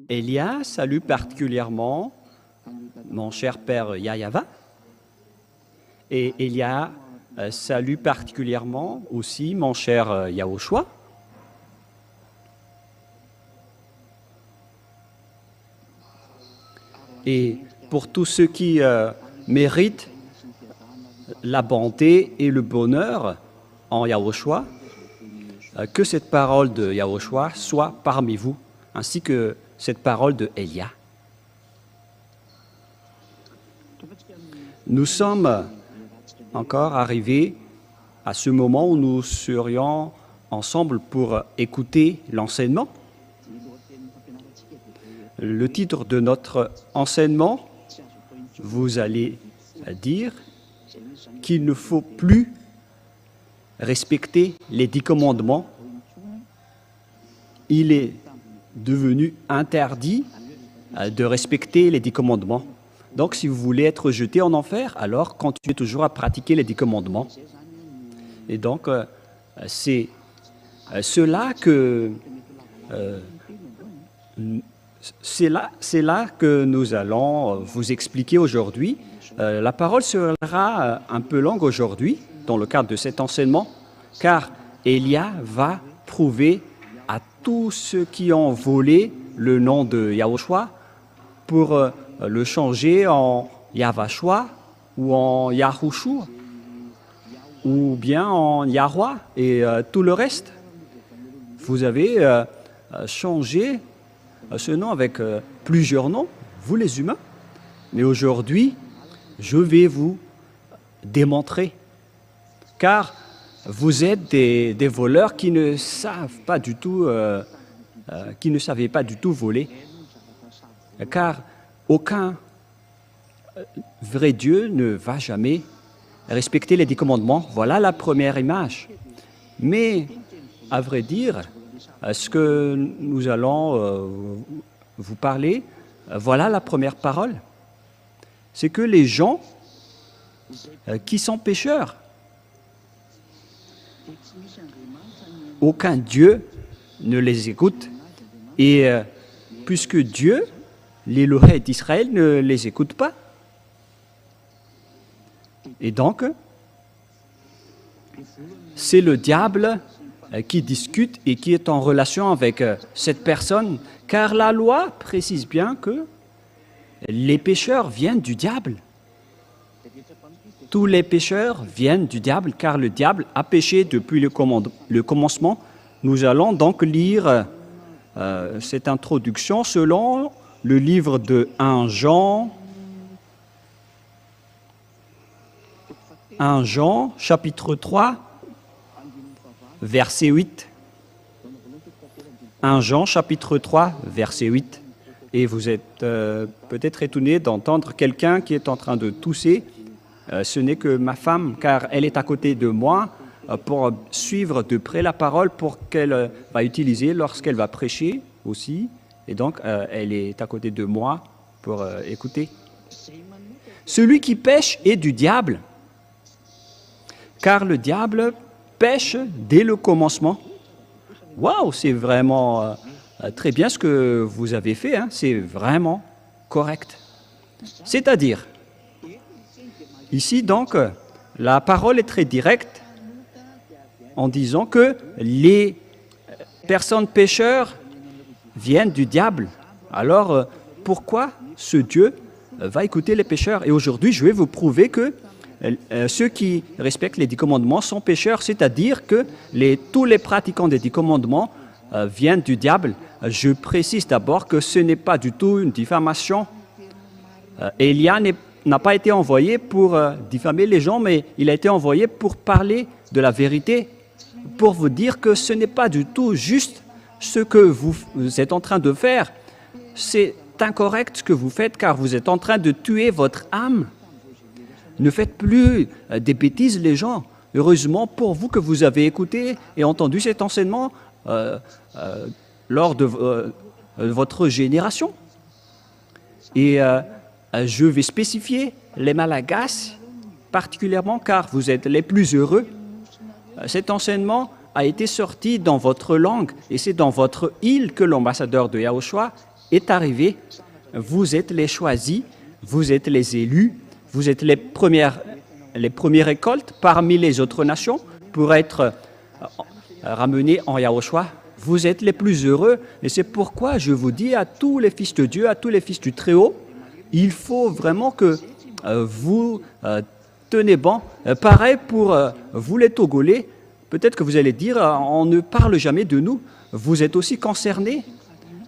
Elia salue particulièrement mon cher père Yayava. Et Elia salue particulièrement aussi mon cher Yahushua. Et pour tous ceux qui méritent la bonté et le bonheur en Yahushua, que cette parole de Yahushua soit parmi vous, ainsi que cette parole de Elia. Nous sommes encore arrivés à ce moment où nous serions ensemble pour écouter l'enseignement. Le titre de notre enseignement, vous allez dire qu'il ne faut plus respecter les 10 commandements. Il est devenu interdit de respecter les 10 commandements. Donc, si vous voulez être jeté en enfer, alors continuez toujours à pratiquer les 10 commandements. Et donc, c'est là que nous allons vous expliquer aujourd'hui. La parole sera un peu longue aujourd'hui, dans le cadre de cet enseignement, car Elia va prouver à tous ceux qui ont volé le nom de Yahushua pour le changer en Yavashua ou en Yahushua ou bien en Yahwa et tout le reste. Vous avez changé ce nom avec plusieurs noms, vous les humains. Mais aujourd'hui, je vais vous démontrer, car vous êtes des voleurs qui ne savent pas du tout, qui ne savaient pas du tout voler, car aucun vrai Dieu ne va jamais respecter les 10 commandements. Voilà la première image. Mais, à vrai dire, ce que nous allons vous parler, voilà la première parole. C'est que les gens qui sont pécheurs, aucun Dieu ne les écoute. Et puisque Dieu, l'Élohim d'Israël, ne les écoute pas. Et donc, c'est le diable qui discute et qui est en relation avec cette personne, car la loi précise bien que les pécheurs viennent du diable. Tous les pécheurs viennent du diable, car le diable a péché depuis le commencement. Nous allons donc lire cette introduction selon le livre de 1 Jean, chapitre 3, verset 8. 1 Jean, chapitre 3, verset 8. Et vous êtes peut-être étonné d'entendre quelqu'un qui est en train de tousser. Ce n'est que ma femme, car elle est à côté de moi pour suivre de près la parole pour qu'elle va utiliser lorsqu'elle va prêcher aussi. Et donc, elle est à côté de moi pour écouter. Celui qui pêche est du diable, car le diable pêche dès le commencement. Waouh, c'est vraiment très bien ce que vous avez fait, hein? C'est vraiment correct. C'est-à-dire, ici donc, la parole est très directe en disant que les personnes pécheurs viennent du diable. Alors, pourquoi ce Dieu va écouter les pécheurs? Et aujourd'hui, je vais vous prouver que ceux qui respectent les 10 commandements sont pécheurs, c'est-à-dire que tous les pratiquants des 10 commandements viennent du diable. Je précise d'abord que ce n'est pas du tout une diffamation. Elia n'a pas été envoyé pour diffamer les gens, mais il a été envoyé pour parler de la vérité, pour vous dire que ce n'est pas du tout juste ce que vous êtes en train de faire. C'est incorrect ce que vous faites, car vous êtes en train de tuer votre âme. Ne faites plus des bêtises, les gens. Heureusement pour vous que vous avez écouté et entendu cet enseignement lors de votre génération. Et je vais spécifier les Malagasy particulièrement, car vous êtes les plus heureux. Cet enseignement a été sorti dans votre langue, et c'est dans votre île que l'ambassadeur de Yahushua est arrivé. Vous êtes les choisis, vous êtes les élus, vous êtes les premières récoltes parmi les autres nations pour être ramenés en Yahushua. Vous êtes les plus heureux et c'est pourquoi je vous dis à tous les fils de Dieu, à tous les fils du Très-Haut, il faut vraiment que vous tenez bon. Pareil pour vous les Togolais, peut-être que vous allez dire, on ne parle jamais de nous. Vous êtes aussi concernés,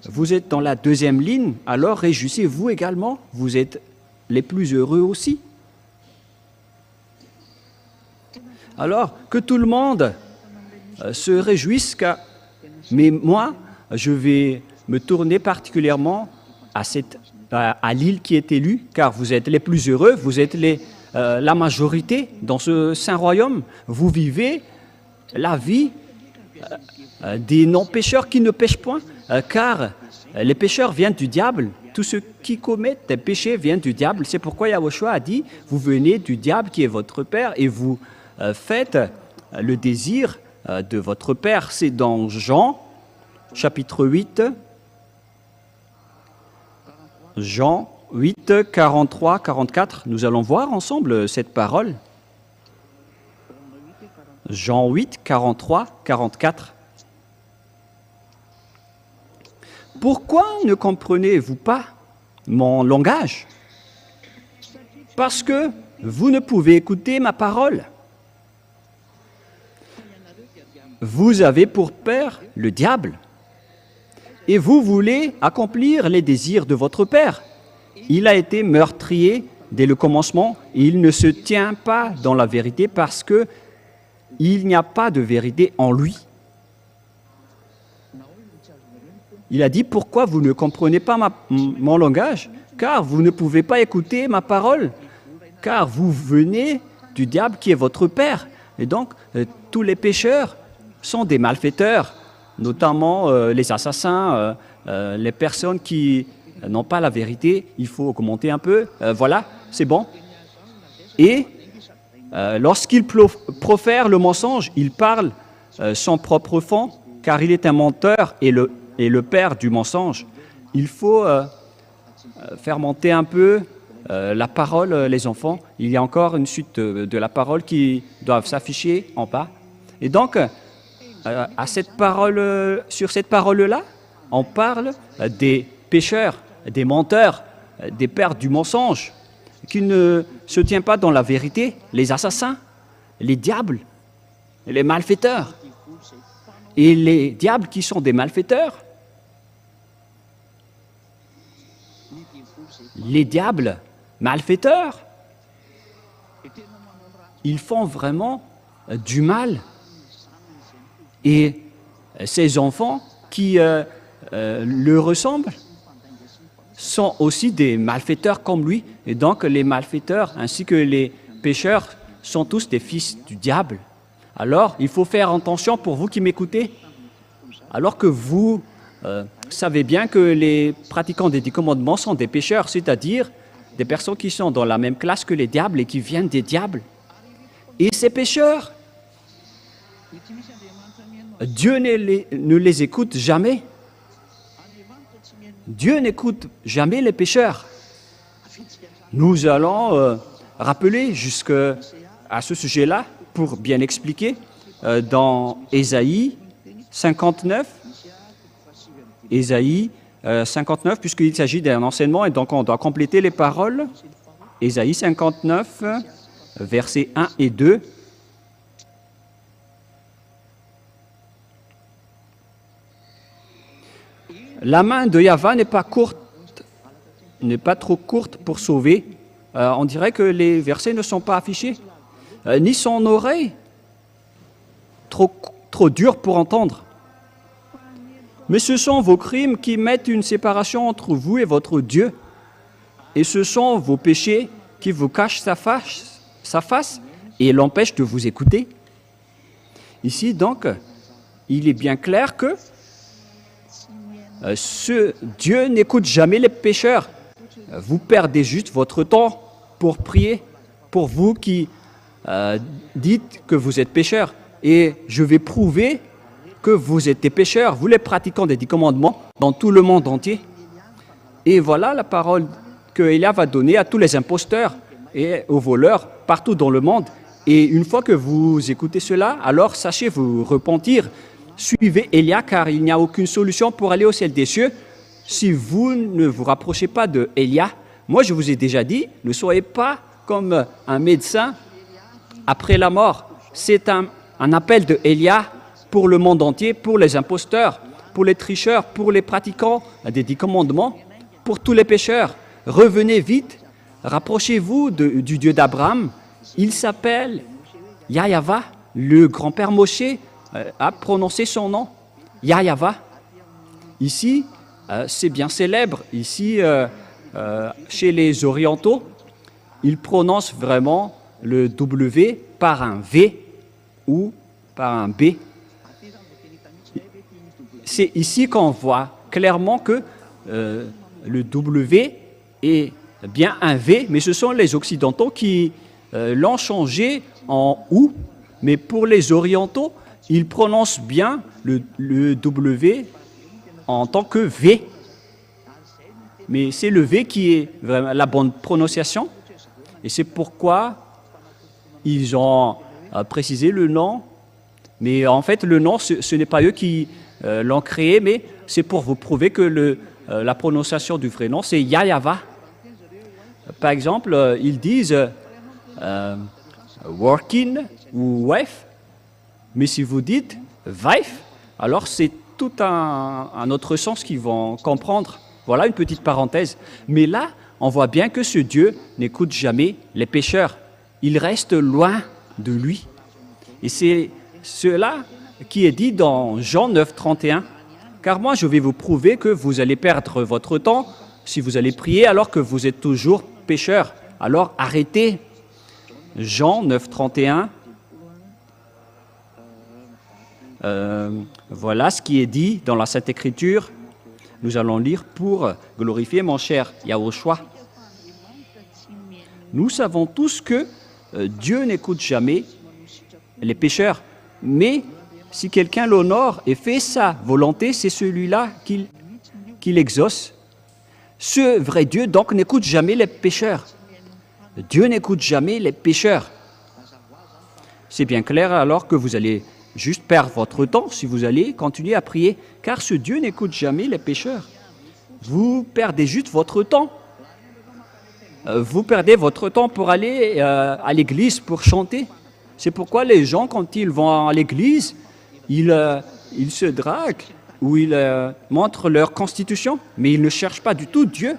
vous êtes dans la deuxième ligne, alors réjouissez-vous également, vous êtes les plus heureux aussi. Alors, que tout le monde se réjouisse, mais moi, je vais me tourner particulièrement à l'île qui est élue, car vous êtes les plus heureux, vous êtes la majorité dans ce saint royaume, vous vivez la vie des non-pécheurs qui ne pêchent point, car les pécheurs viennent du diable, tous ceux qui commettent des péchés viennent du diable. C'est pourquoi Yahushua a dit, vous venez du diable qui est votre père et vous faites le désir de votre père. C'est dans Jean, chapitre 8, Jean 8, 43, 44. Nous allons voir ensemble cette parole. Jean 8, 43, 44. Pourquoi ne comprenez-vous pas mon langage? Parce que vous ne pouvez écouter ma parole. Vous avez pour père le diable, et vous voulez accomplir les désirs de votre père. Il a été meurtrier dès le commencement, et il ne se tient pas dans la vérité parce que il n'y a pas de vérité en lui. Il a dit, pourquoi vous ne comprenez pas mon langage? Car vous ne pouvez pas écouter ma parole, car vous venez du diable qui est votre père. Et donc, tous les pécheurs sont des malfaiteurs, notamment les assassins, les personnes qui n'ont pas la vérité. Il faut commenter un peu. Voilà, c'est bon. Et lorsqu'il profère le mensonge, il parle son propre fond, car il est un menteur et le père du mensonge. Il faut faire monter un peu la parole, les enfants. Il y a encore une suite de la parole qui doivent s'afficher en bas. Et donc, sur cette parole-là, on parle des pécheurs, des menteurs, des pères du mensonge, qui ne se tiennent pas dans la vérité, les assassins, les diables, les malfaiteurs. Et les diables qui sont des malfaiteurs, les diables malfaiteurs, ils font vraiment du mal. Et ces enfants qui le ressemblent sont aussi des malfaiteurs comme lui. Et donc les malfaiteurs ainsi que les pécheurs sont tous des fils du diable. Alors il faut faire attention pour vous qui m'écoutez. Alors que vous savez bien que les pratiquants des 10 commandements sont des pécheurs, c'est-à-dire des personnes qui sont dans la même classe que les diables et qui viennent des diables. Et ces pécheurs, Dieu ne les écoute jamais. Dieu n'écoute jamais les pécheurs. Nous allons rappeler jusqu'à ce sujet-là pour bien expliquer dans Ésaïe 59. Ésaïe 59, puisqu'il s'agit d'un enseignement et donc on doit compléter les paroles. Ésaïe 59, versets 1 et 2. La main de Yahva n'est pas trop courte pour sauver. On dirait que les versets ne sont pas affichés. Ni son oreille trop dure pour entendre. Mais ce sont vos crimes qui mettent une séparation entre vous et votre Dieu. Et ce sont vos péchés qui vous cachent sa face et l'empêchent de vous écouter. Ici, donc, il est bien clair que ce Dieu n'écoute jamais les pécheurs. Vous perdez juste votre temps pour prier, pour vous qui dites que vous êtes pécheurs. Et je vais prouver que vous êtes des pécheurs, vous les pratiquants des 10 commandements, dans tout le monde entier. Et voilà la parole que Élia va donner à tous les imposteurs et aux voleurs partout dans le monde. Et une fois que vous écoutez cela, alors sachez vous repentir. Suivez Élia, car il n'y a aucune solution pour aller au ciel des cieux si vous ne vous rapprochez pas de Élia. Moi, je vous ai déjà dit, ne soyez pas comme un médecin après la mort. C'est un appel de Élia pour le monde entier, pour les imposteurs, pour les tricheurs, pour les pratiquants des 10 commandements, pour tous les pécheurs. Revenez vite, rapprochez-vous du Dieu d'Abraham. Il s'appelle Yahyawa, le grand-père Moshe a prononcé son nom, Yahyawa. Ici, c'est bien célèbre. Ici, chez les orientaux, ils prononcent vraiment le W par un V ou par un B. C'est ici qu'on voit clairement que le W est bien un V, mais ce sont les occidentaux qui l'ont changé en OU. Mais pour les orientaux, ils prononcent bien le W en tant que V. Mais c'est le V qui est vraiment la bonne prononciation. Et c'est pourquoi ils ont précisé le nom. Mais en fait, le nom, ce n'est pas eux qui l'ont créé, mais c'est pour vous prouver que la prononciation du vrai nom, c'est Yahyawa. Par exemple, ils disent working ou wife, mais si vous dites wife, alors c'est tout un autre sens qu'ils vont comprendre. Voilà une petite parenthèse. Mais là, on voit bien que ce Dieu n'écoute jamais les pécheurs. Il reste loin de lui. Et c'est cela qui est dit dans Jean 9, 31. Car moi, je vais vous prouver que vous allez perdre votre temps si vous allez prier alors que vous êtes toujours pécheur. Alors arrêtez. Jean 9, 31. Voilà ce qui est dit dans la Sainte Écriture. Nous allons lire pour glorifier mon cher Yahushua. Nous savons tous que Dieu n'écoute jamais les pécheurs, mais si quelqu'un l'honore et fait sa volonté, c'est celui-là qu'il exauce. Ce vrai Dieu, donc, n'écoute jamais les pécheurs. Dieu n'écoute jamais les pécheurs. C'est bien clair alors que vous allez juste perdre votre temps si vous allez continuer à prier, car ce Dieu n'écoute jamais les pécheurs. Vous perdez juste votre temps. Vous perdez votre temps pour aller à l'église, pour chanter. C'est pourquoi les gens, quand ils vont à l'église, ils se draguent ou ils montrent leur constitution, mais ils ne cherchent pas du tout Dieu.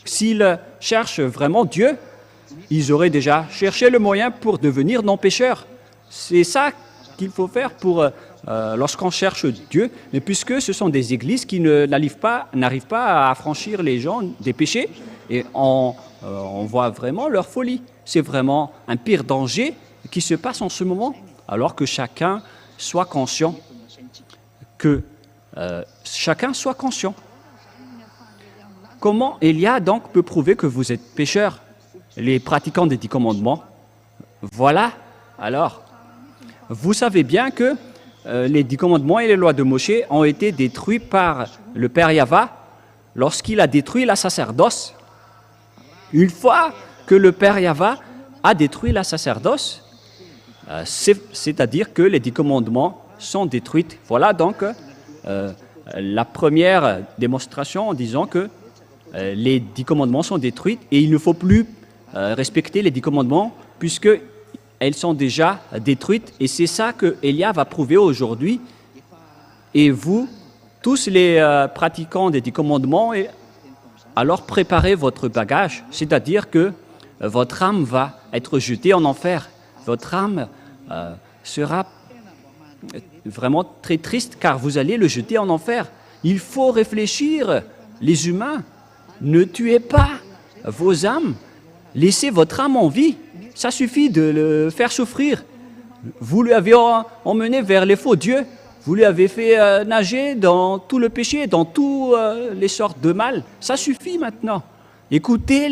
S'ils cherchent vraiment Dieu, ils auraient déjà cherché le moyen pour devenir non-pécheurs. C'est ça qu'il faut faire pour lorsqu'on cherche Dieu, mais puisque ce sont des églises qui n'arrivent pas à affranchir les gens des péchés, et on voit vraiment leur folie. C'est vraiment un pire danger qui se passe en ce moment, alors que chacun soit conscient. Comment Élia donc peut prouver que vous êtes pécheurs, les pratiquants des 10 commandements? Voilà, alors, vous savez bien que les 10 commandements et les lois de Moshe ont été détruits par le Père Yahva lorsqu'il a détruit la sacerdoce. Une fois que le Père Yahva a détruit la sacerdoce, c'est-à-dire que les 10 commandements sont détruits. Voilà donc la première démonstration en disant que les 10 commandements sont détruits et il ne faut plus respecter les 10 commandements puisqu'elles sont déjà détruites. Et c'est ça que Élia va prouver aujourd'hui. Et vous, tous les pratiquants des 10 commandements, alors préparez votre bagage, c'est-à-dire que votre âme va être jetée en enfer. Votre âme sera vraiment très triste car vous allez le jeter en enfer. Il faut réfléchir, les humains. Ne tuez pas vos âmes. Laissez votre âme en vie. Ça suffit de le faire souffrir. Vous lui avez emmené vers les faux dieux. Vous lui avez fait nager dans tout le péché, dans toutes les sortes de mal. Ça suffit maintenant. Écoutez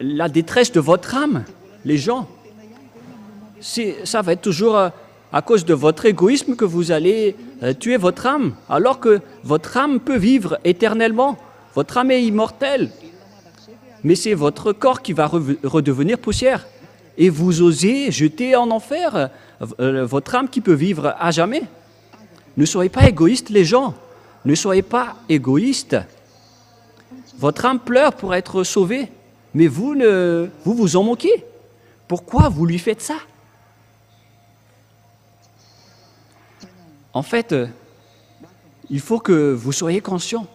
la détresse de votre âme, les gens. Ça va être toujours à cause de votre égoïsme que vous allez tuer votre âme, alors que votre âme peut vivre éternellement. Votre âme est immortelle. Mais c'est votre corps qui va redevenir poussière. Et vous osez jeter en enfer votre âme qui peut vivre à jamais. Ne soyez pas égoïstes, les gens. Ne soyez pas égoïstes. Votre âme pleure pour être sauvée, mais vous vous en moquez. Pourquoi vous lui faites ça? En fait, il faut que vous soyez conscients.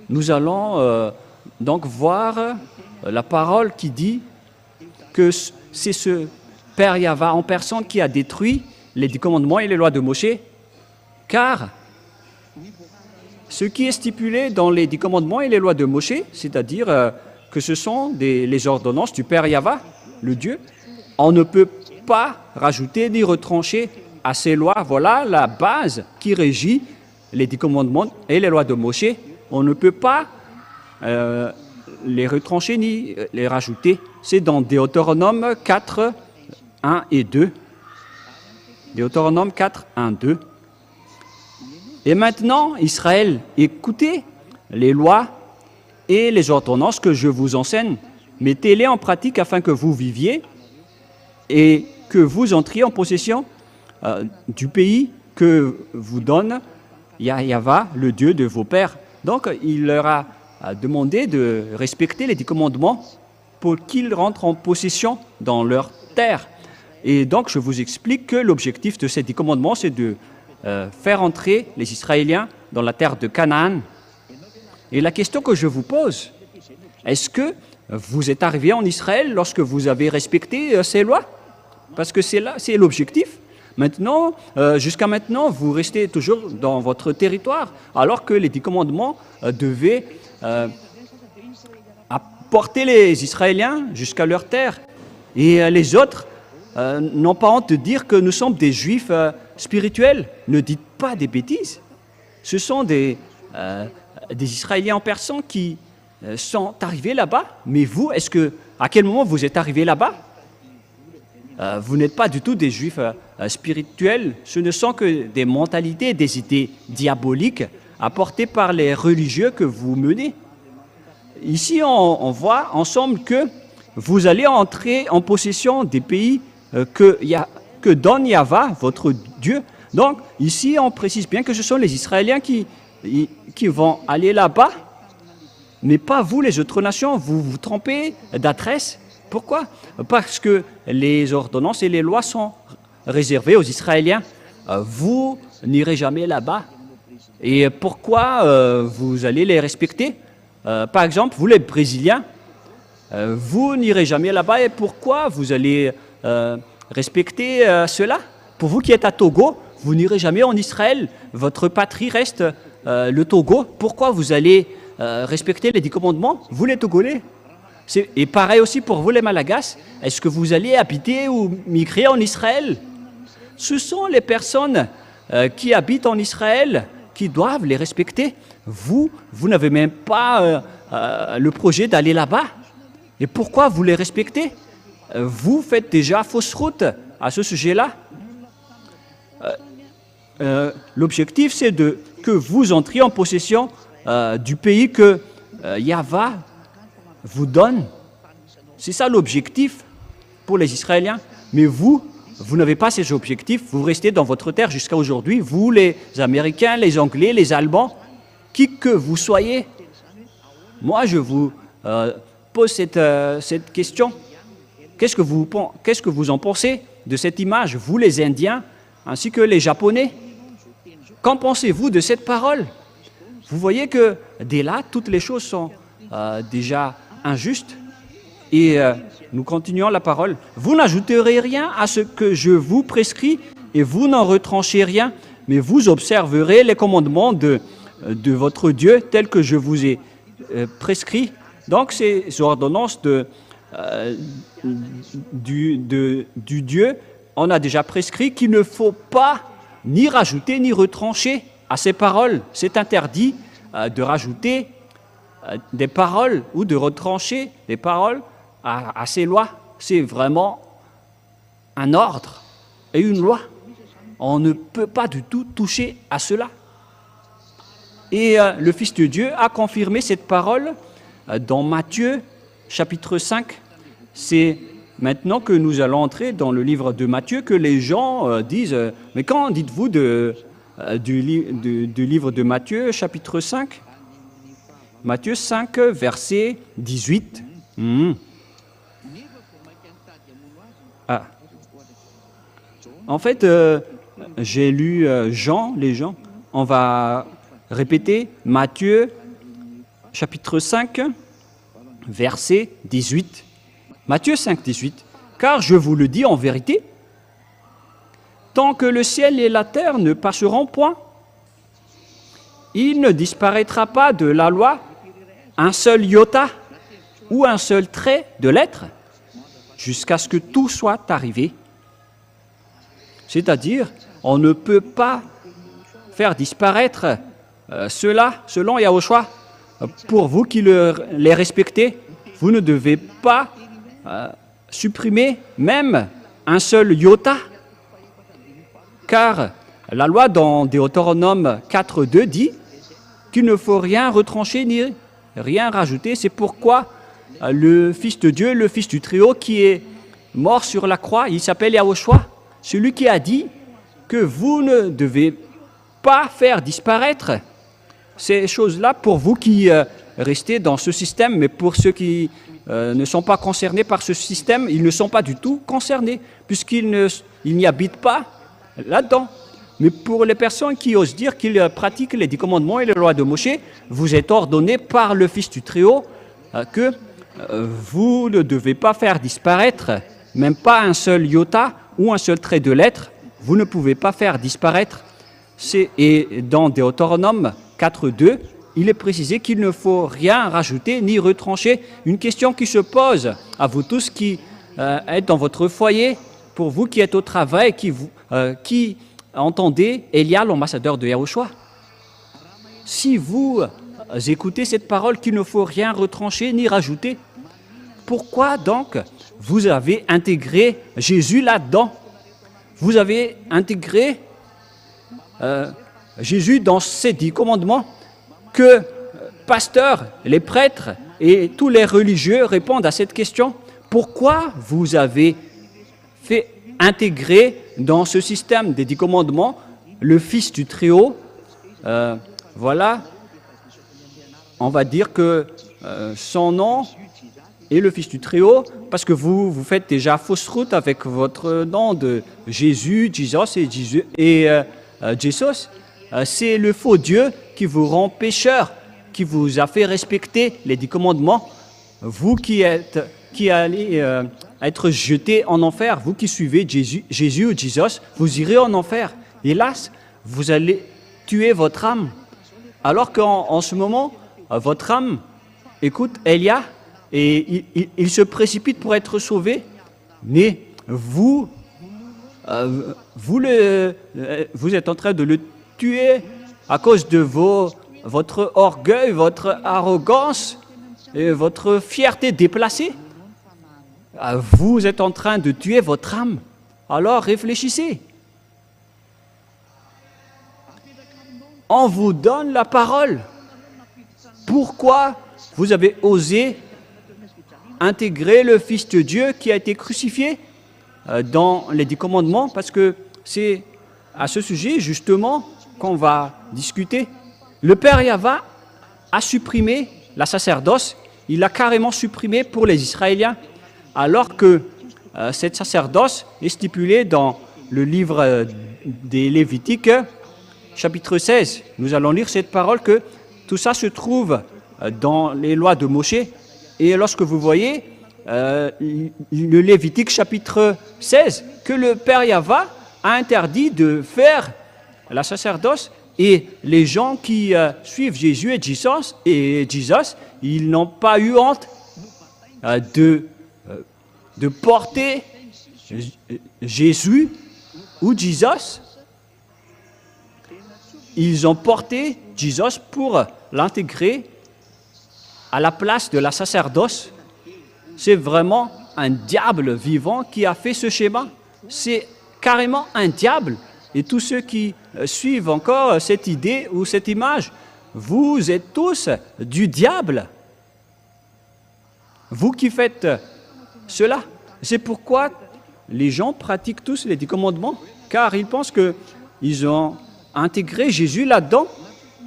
Nous allons donc voir la parole qui dit que c'est ce Père Yahva en personne qui a détruit les 10 commandements et les lois de Moïse, car ce qui est stipulé dans les 10 commandements et les lois de Moïse, c'est-à-dire que ce sont les ordonnances du Père Yahva, le Dieu, on ne peut pas rajouter ni retrancher à ces lois. Voilà la base qui régit les 10 commandements et les lois de Moïse. On ne peut pas les retrancher ni les rajouter. C'est dans Deutéronome 4, 1 et 2. Deutéronome 4, 1, 2. Et maintenant, Israël, écoutez les lois et les ordonnances que je vous enseigne. Mettez-les en pratique afin que vous viviez et que vous entriez en possession du pays que vous donne Yahva, le Dieu de vos pères. Donc, il leur a demandé de respecter les 10 commandements pour qu'ils rentrent en possession dans leur terre. Et donc, je vous explique que l'objectif de ces 10 commandements, c'est de faire entrer les Israéliens dans la terre de Canaan. Et la question que je vous pose, est-ce que vous êtes arrivé en Israël lorsque vous avez respecté ces lois? Parce que c'est l'objectif. Maintenant, jusqu'à maintenant, vous restez toujours dans votre territoire, alors que les 10 commandements devaient apporter les Israéliens jusqu'à leur terre. Et les autres n'ont pas honte de dire que nous sommes des Juifs spirituels. Ne dites pas des bêtises. Ce sont des Israéliens en personne qui sont arrivés là-bas. Mais vous, à quel moment vous êtes arrivés là-bas? Vous n'êtes pas du tout des Juifs spirituels. Ce ne sont que des mentalités, des idées diaboliques apportées par les religieux que vous menez. Ici, on voit ensemble que vous allez entrer en possession des pays que donne Yahva, votre Dieu. Donc, ici, on précise bien que ce sont les Israéliens qui vont aller là-bas, mais pas vous, les autres nations. Vous vous trompez d'adresse. Pourquoi? Parce que les ordonnances et les lois sont réservées aux Israéliens. Vous n'irez jamais là-bas. Et pourquoi vous allez les respecter? Par exemple, vous les Brésiliens, vous n'irez jamais là-bas. Et pourquoi vous allez respecter cela? Pour vous qui êtes à Togo, vous n'irez jamais en Israël. Votre patrie reste le Togo. Pourquoi vous allez respecter les 10 commandements? Vous les Togolais. Et pareil aussi pour vous les Malagasy. Est-ce que vous allez habiter ou migrer en Israël? Ce sont les personnes qui habitent en Israël qui doivent les respecter. Vous n'avez même pas le projet d'aller là-bas. Et pourquoi vous les respectez? Vous faites déjà fausse route à ce sujet-là. L'objectif, c'est que vous entriez en possession du pays que Yahva vous donne. C'est ça l'objectif pour les Israéliens. Mais vous n'avez pas ces objectifs. Vous restez dans votre terre jusqu'à aujourd'hui. Vous, les Américains, les Anglais, les Allemands, qui que vous soyez. Moi, je vous pose cette question. Qu'est-ce que vous en pensez de cette image, vous les Indiens, ainsi que les Japonais? Qu'en pensez-vous de cette parole? Vous voyez que dès là, toutes les choses sont déjà injustes. Et nous continuons la parole. Vous n'ajouterez rien à ce que je vous prescris et vous n'en retranchez rien, mais vous observerez les commandements de votre Dieu tels que je vous ai prescrits. Donc, ces ordonnances du Dieu, on a déjà prescrit qu'il ne faut pas ni rajouter ni retrancher à ces paroles. C'est interdit de rajouter des paroles ou de retrancher des paroles à ces lois. C'est vraiment un ordre et une loi. on ne peut pas du tout toucher à cela. Et le Fils de Dieu a confirmé cette parole dans Matthieu, chapitre 5. C'est maintenant que nous allons entrer dans le livre de Matthieu que les gens disent « Mais quand dites-vous du livre de Matthieu, chapitre 5 ?» Matthieu 5, verset 18. Ah. En fait, j'ai lu Jean, les gens. On va répéter Matthieu, chapitre 5, verset 18. Matthieu 5, 18. Car je vous le dis en vérité, tant que le ciel et la terre ne passeront point, il ne disparaîtra pas de la loi un seul iota ou un seul trait de lettre jusqu'à ce que tout soit arrivé. C'est-à-dire, on ne peut pas faire disparaître cela selon Yahushua. Pour vous qui les respectez, vous ne devez pas supprimer même un seul iota. Car la loi dans Deutéronome 4.2 dit qu'il ne faut rien retrancher ni rien rajouter. C'est pourquoi le Fils de Dieu, le Fils du Très-Haut qui est mort sur la croix, il s'appelle Yahushua. Celui qui a dit que vous ne devez pas faire disparaître ces choses-là pour vous qui restez dans ce système, mais pour ceux qui ne sont pas concernés par ce système, ils ne sont pas du tout concernés, puisqu'ils n'y habitent pas là-dedans. Mais pour les personnes qui osent dire qu'ils pratiquent les 10 commandements et les lois de Moshe, vous êtes ordonné par le Fils du Très-Haut que vous ne devez pas faire disparaître même pas un seul iota ou un seul trait de lettre. Vous ne pouvez pas faire disparaître. Et dans Deutéronome 4.2, il est précisé qu'il ne faut rien rajouter ni retrancher. Une question qui se pose à vous tous qui êtes dans votre foyer, pour vous qui êtes au travail, qui entendez Elia, l'ambassadeur de Yahushua. Si vous écoutez cette parole qu'il ne faut rien retrancher ni rajouter, pourquoi donc vous avez intégré Jésus là-dedans? Vous avez intégré Jésus dans ces 10 commandements que pasteurs, les prêtres et tous les religieux répondent à cette question. Pourquoi vous avez fait intégrer dans ce système des 10 commandements le Fils du Très-Haut? Voilà, on va dire que son nom est le Fils du Très-Haut, parce que vous faites déjà fausse route avec votre nom de Jésus, Jesus et Jesus. C'est le faux Dieu qui vous rend pécheur, qui vous a fait respecter les 10 commandements. Vous qui allez être jeté en enfer, vous qui suivez Jésus ou Jesus, vous irez en enfer. Hélas, vous allez tuer votre âme. Alors qu'en ce moment, votre âme écoute Elia et il se précipite pour être sauvé, mais vous êtes en train de le tuer à cause de votre orgueil, votre arrogance et votre fierté déplacée. Vous êtes en train de tuer votre âme. Alors réfléchissez. On vous donne la parole. Pourquoi vous avez osé intégrer le Fils de Dieu qui a été crucifié dans les 10 commandements? Parce que c'est à ce sujet, justement, qu'on va discuter. Le Père Yahva a supprimé la sacerdoce. Il l'a carrément supprimé pour les Israéliens, alors que cette sacerdoce est stipulée dans le livre des Lévitiques, chapitre 16. Nous allons lire cette parole que tout ça se trouve dans les lois de Moshe. Et lorsque vous voyez le Lévitique chapitre 16, que le Père Yahva a interdit de faire la sacerdoce, et les gens qui suivent Jésus et Jesus, ils n'ont pas eu honte de porter Jésus ou Jesus. Ils ont porté Jesus pour l'intégrer à la place de la sacerdoce. C'est vraiment un diable vivant qui a fait ce schéma. C'est carrément un diable et tous ceux qui suivent encore cette idée ou cette image, vous êtes tous du diable. Vous qui faites cela. C'est pourquoi les gens pratiquent tous les 10 commandements, car ils pensent qu'ils ont intégré Jésus là-dedans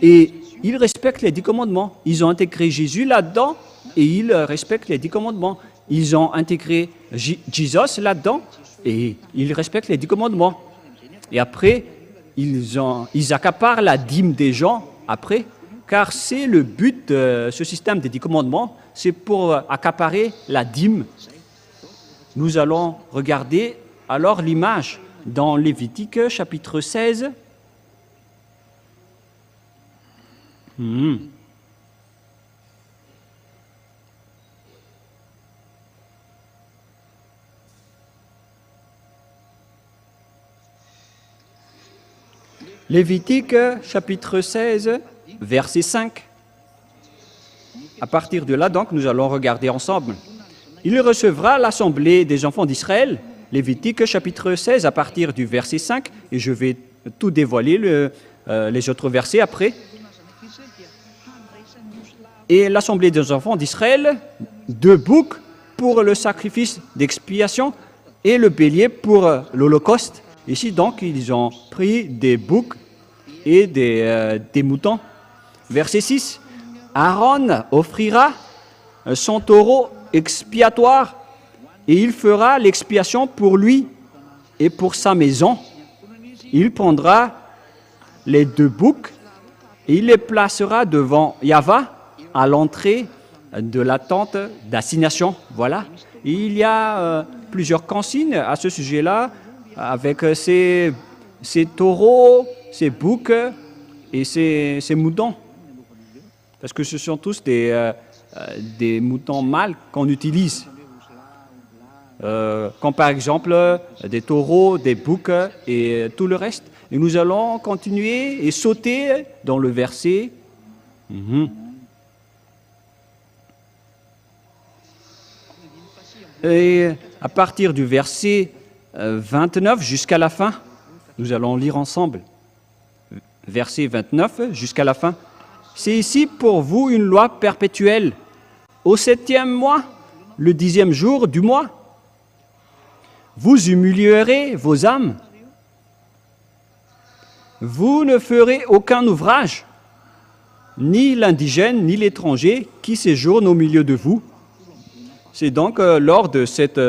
et ils respectent les 10 commandements. Ils ont intégré Jésus là-dedans et ils respectent les 10 commandements. Ils ont intégré Jésus là-dedans et ils respectent les 10 commandements. Et après, ils accaparent la dîme des gens après, car c'est le but de ce système des 10 commandements, c'est pour accaparer la dîme. Nous allons regarder alors l'image dans Lévitique chapitre 16. Lévitique chapitre 16, verset 5. À partir de là, donc, nous allons regarder ensemble. Il recevra l'assemblée des enfants d'Israël, Lévitique chapitre 16, à partir du verset 5, et je vais tout dévoiler, les autres versets après. Et l'assemblée des enfants d'Israël, 2 boucs pour le sacrifice d'expiation et le bélier pour l'holocauste. Ici, donc, ils ont pris des boucs et des moutons. Verset 6. Aaron offrira son taureau expiatoire et il fera l'expiation pour lui et pour sa maison. Il prendra les 2 boucs et il les placera devant Yahva à l'entrée de la tente d'assignation. Voilà. Et il y a plusieurs consignes à ce sujet-là, avec ces taureaux, ces boucs et ces moutons. Parce que ce sont tous des moutons mâles qu'on utilise. Comme par exemple des taureaux, des boucs et tout le reste. Et nous allons continuer et sauter dans le verset. Et à partir du verset 29 jusqu'à la fin, nous allons lire ensemble. Verset 29 jusqu'à la fin. C'est ici pour vous une loi perpétuelle. Au 7e mois, le 10e jour du mois, vous humilierez vos âmes. Vous ne ferez aucun ouvrage, ni l'indigène, ni l'étranger qui séjourne au milieu de vous. C'est donc lors de cet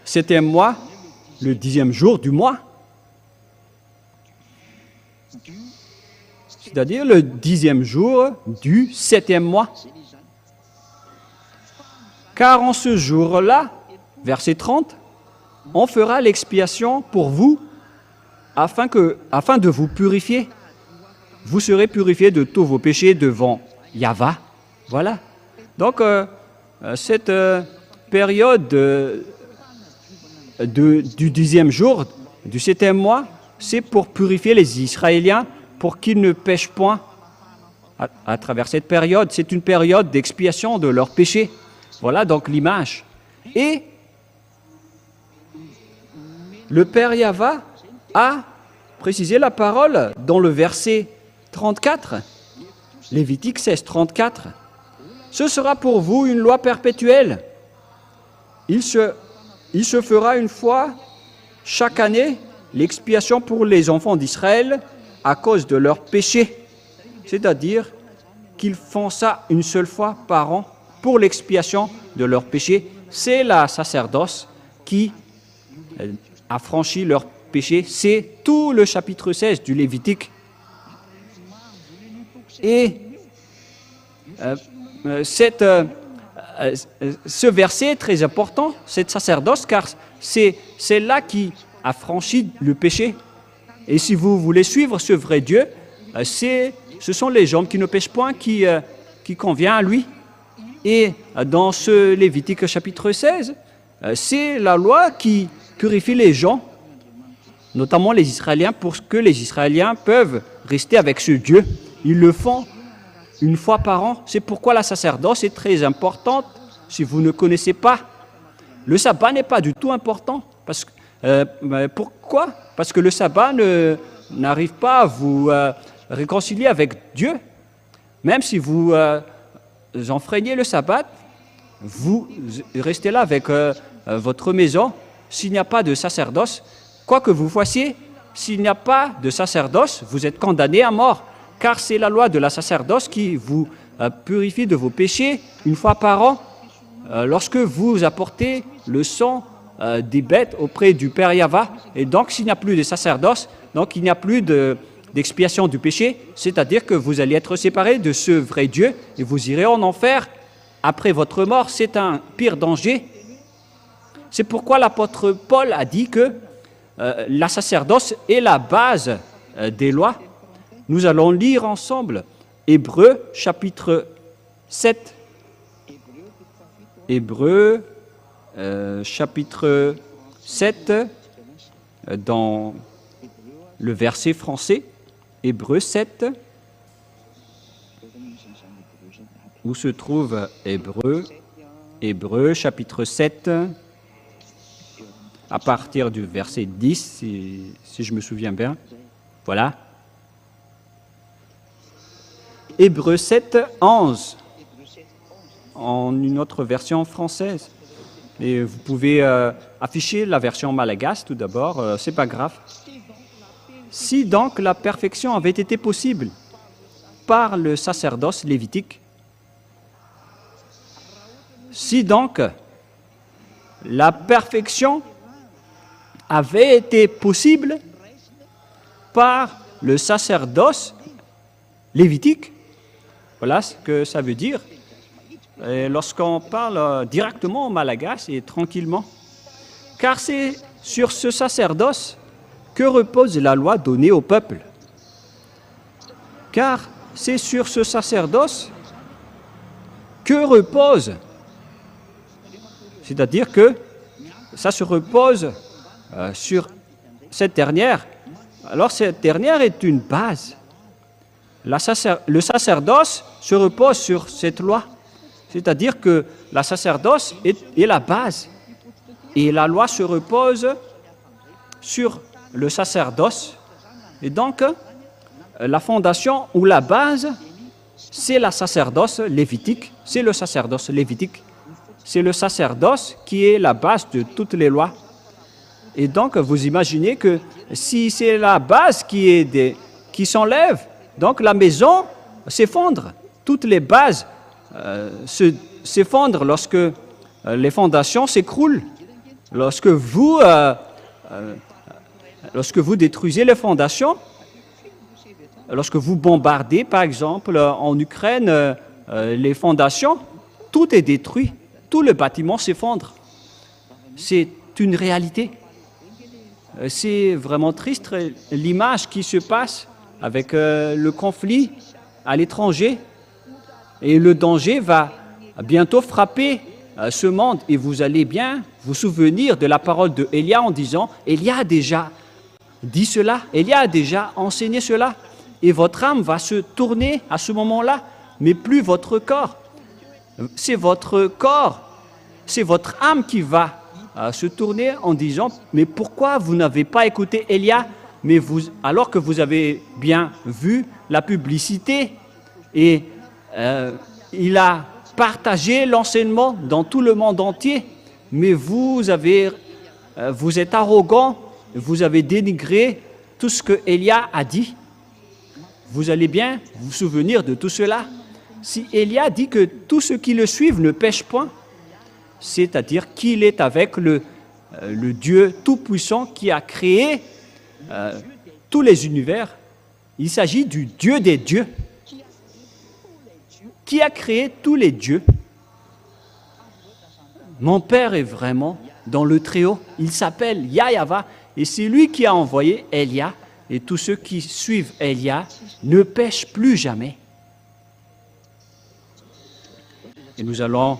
7e mois, le 10e jour du mois, c'est-à-dire le 10e jour du 7e mois. Car en ce jour-là, verset 30, on fera l'expiation pour vous afin de vous purifier. Vous serez purifiés de tous vos péchés devant Yahva. Voilà. Donc, cette période du 10e jour, du 7e mois, c'est pour purifier les Israéliens, pour qu'ils ne pêchent point à travers cette période. C'est une période d'expiation de leurs péchés. Voilà donc l'image. Et le Père Yahva a précisé la parole dans le verset 34, Lévitique 16, 34. Ce sera pour vous une loi perpétuelle. Il se fera une fois chaque année l'expiation pour les enfants d'Israël à cause de leurs péchés. C'est-à-dire qu'ils font ça une seule fois par an pour l'expiation de leurs péchés. C'est la sacerdoce qui a franchi leurs péchés. C'est tout le chapitre 16 du Lévitique. Et ce verset est très important, cette sacerdoce, car c'est là qui a franchi le péché. Et si vous voulez suivre ce vrai Dieu, ce sont les gens qui ne péchent point qui convient à lui. Et dans ce Lévitique chapitre 16, c'est la loi qui purifie les gens, notamment les Israéliens, pour que les Israéliens peuvent rester avec ce Dieu. Ils le font une fois par an. C'est pourquoi la sacerdoce est très importante. Si vous ne connaissez pas, le sabbat n'est pas du tout important. Pourquoi ? Parce que le sabbat n'arrive pas à vous réconcilier avec Dieu, même si vous enfreignez le sabbat, vous restez là avec votre maison, s'il n'y a pas de sacerdoce, quoi que vous fassiez, s'il n'y a pas de sacerdoce, vous êtes condamné à mort, car c'est la loi de la sacerdoce qui vous purifie de vos péchés une fois par an, lorsque vous apportez le sang des bêtes auprès du Père Yahva. Et donc, s'il n'y a plus de sacerdoce, donc il n'y a plus d'expiation du péché, c'est-à-dire que vous allez être séparés de ce vrai Dieu et vous irez en enfer après votre mort. C'est un pire danger. C'est pourquoi l'apôtre Paul a dit que la sacerdoce est la base des lois. Nous allons lire ensemble Hébreux chapitre 7. Hébreux chapitre 7 dans le verset français. Hébreux 7. Où se trouve Hébreux? Hébreux chapitre 7. À partir du verset 10, si je me souviens bien. Voilà. Hébreux 7, 11, en une autre version française. Et vous pouvez afficher la version malgache tout d'abord, c'est pas grave. Si donc la perfection avait été possible par le sacerdoce lévitique, si donc la perfection avait été possible par le sacerdoce lévitique, voilà ce que ça veut dire. Lorsqu'on parle directement en malgache et tranquillement, car c'est sur ce sacerdoce que repose la loi donnée au peuple. Car c'est sur ce sacerdoce que repose, c'est-à-dire que ça se repose sur cette dernière. Alors cette dernière est une base. Le sacerdoce se repose sur cette loi. C'est-à-dire que la sacerdoce est la base. Et la loi se repose sur le sacerdoce. Et donc, la fondation ou la base, c'est la sacerdoce lévitique. C'est le sacerdoce lévitique. C'est le sacerdoce qui est la base de toutes les lois. Et donc, vous imaginez que si c'est la base qui s'enlève, donc la maison s'effondre. Toutes les bases s'effondrent lorsque les fondations s'écroulent. Lorsque vous détruisez les fondations, lorsque vous bombardez, par exemple, en Ukraine, les fondations, tout est détruit. Tout le bâtiment s'effondre. C'est une réalité. C'est vraiment triste l'image qui se passe avec le conflit à l'étranger. Et le danger va bientôt frapper ce monde. Et vous allez bien vous souvenir de la parole de Élia en disant « Élie a déjà dit cela, Élie a déjà enseigné cela. » Et votre âme va se tourner à ce moment-là, mais plus votre corps. C'est votre corps, c'est votre âme qui va se tourner en disant « Mais pourquoi vous n'avez pas écouté Élia alors que vous avez bien vu la publicité et il a partagé l'enseignement dans tout le monde entier, mais vous êtes arrogant, vous avez dénigré tout ce que Élia a dit. » Vous allez bien vous souvenir de tout cela. Si Élia dit que tous ceux qui le suivent ne pêchent point, c'est-à-dire qu'il est avec le Dieu Tout-Puissant qui a créé tous les univers. Il s'agit du Dieu des dieux, qui a créé tous les dieux. Mon Père est vraiment dans le Très-Haut. Il s'appelle Yahva et c'est lui qui a envoyé Élia. Et tous ceux qui suivent Élia ne pêchent plus jamais. Et nous allons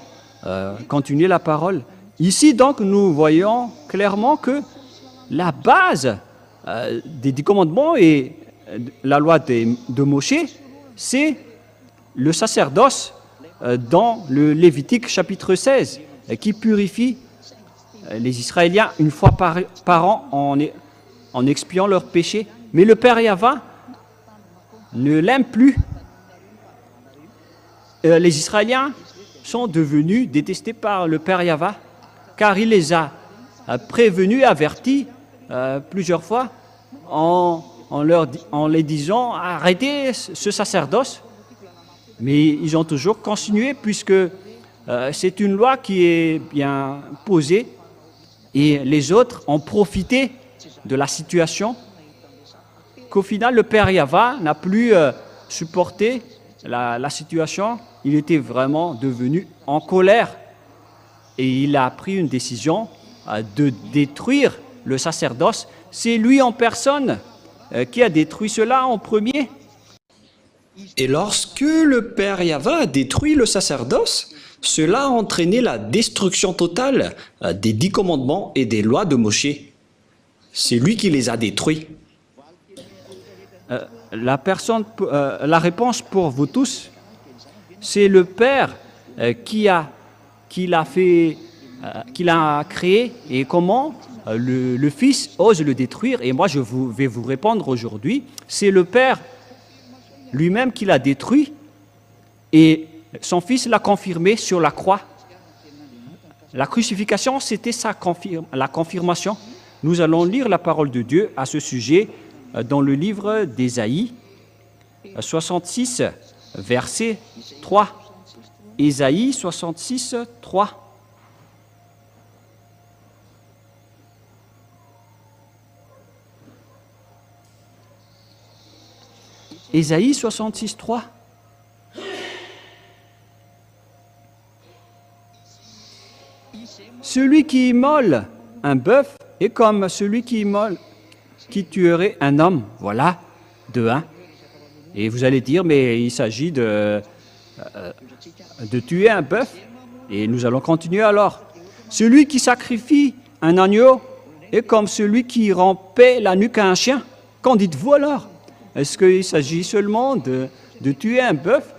continuer la parole. Ici, donc, nous voyons clairement que la base des 10 commandements et la loi de Moïse, c'est le sacerdoce dans le Lévitique chapitre 16, qui purifie les Israéliens une fois par an en expiant leurs péchés. Mais le père Yahva ne l'aime plus. Les Israéliens sont devenus détestés par le père Yahva, car il les a prévenus, avertis plusieurs fois en les disant arrêtez ce sacerdoce. Mais ils ont toujours continué puisque c'est une loi qui est bien posée et les autres ont profité de la situation qu'au final le père Yahva n'a plus supporté la situation. Il était vraiment devenu en colère et il a pris une décision de détruire le sacerdoce. C'est lui en personne qui a détruit cela en premier. Et lorsque le père Yahva a détruit le sacerdoce, cela a entraîné la destruction totale des 10 commandements et des lois de Moshe. C'est lui qui les a détruits. La réponse pour vous tous, c'est le Père qui l'a créé et comment le Fils ose le détruire. Et moi, vais vous répondre aujourd'hui, c'est le Père lui-même qui l'a détruit et son Fils l'a confirmé sur la croix. La crucifixion, c'était la confirmation. Nous allons lire la parole de Dieu à ce sujet dans le livre d'Ésaïe 66, verset 3. Ésaïe 66, 3. Ésaïe 66, 3. Celui qui immole un bœuf est comme celui qui tuerait un homme. Voilà, de 1. Et vous allez dire, mais il s'agit de tuer un bœuf. Et nous allons continuer alors. Celui qui sacrifie un agneau est comme celui qui rompait la nuque à un chien. Qu'en dites-vous alors? Est-ce qu'il s'agit seulement de tuer un bœuf?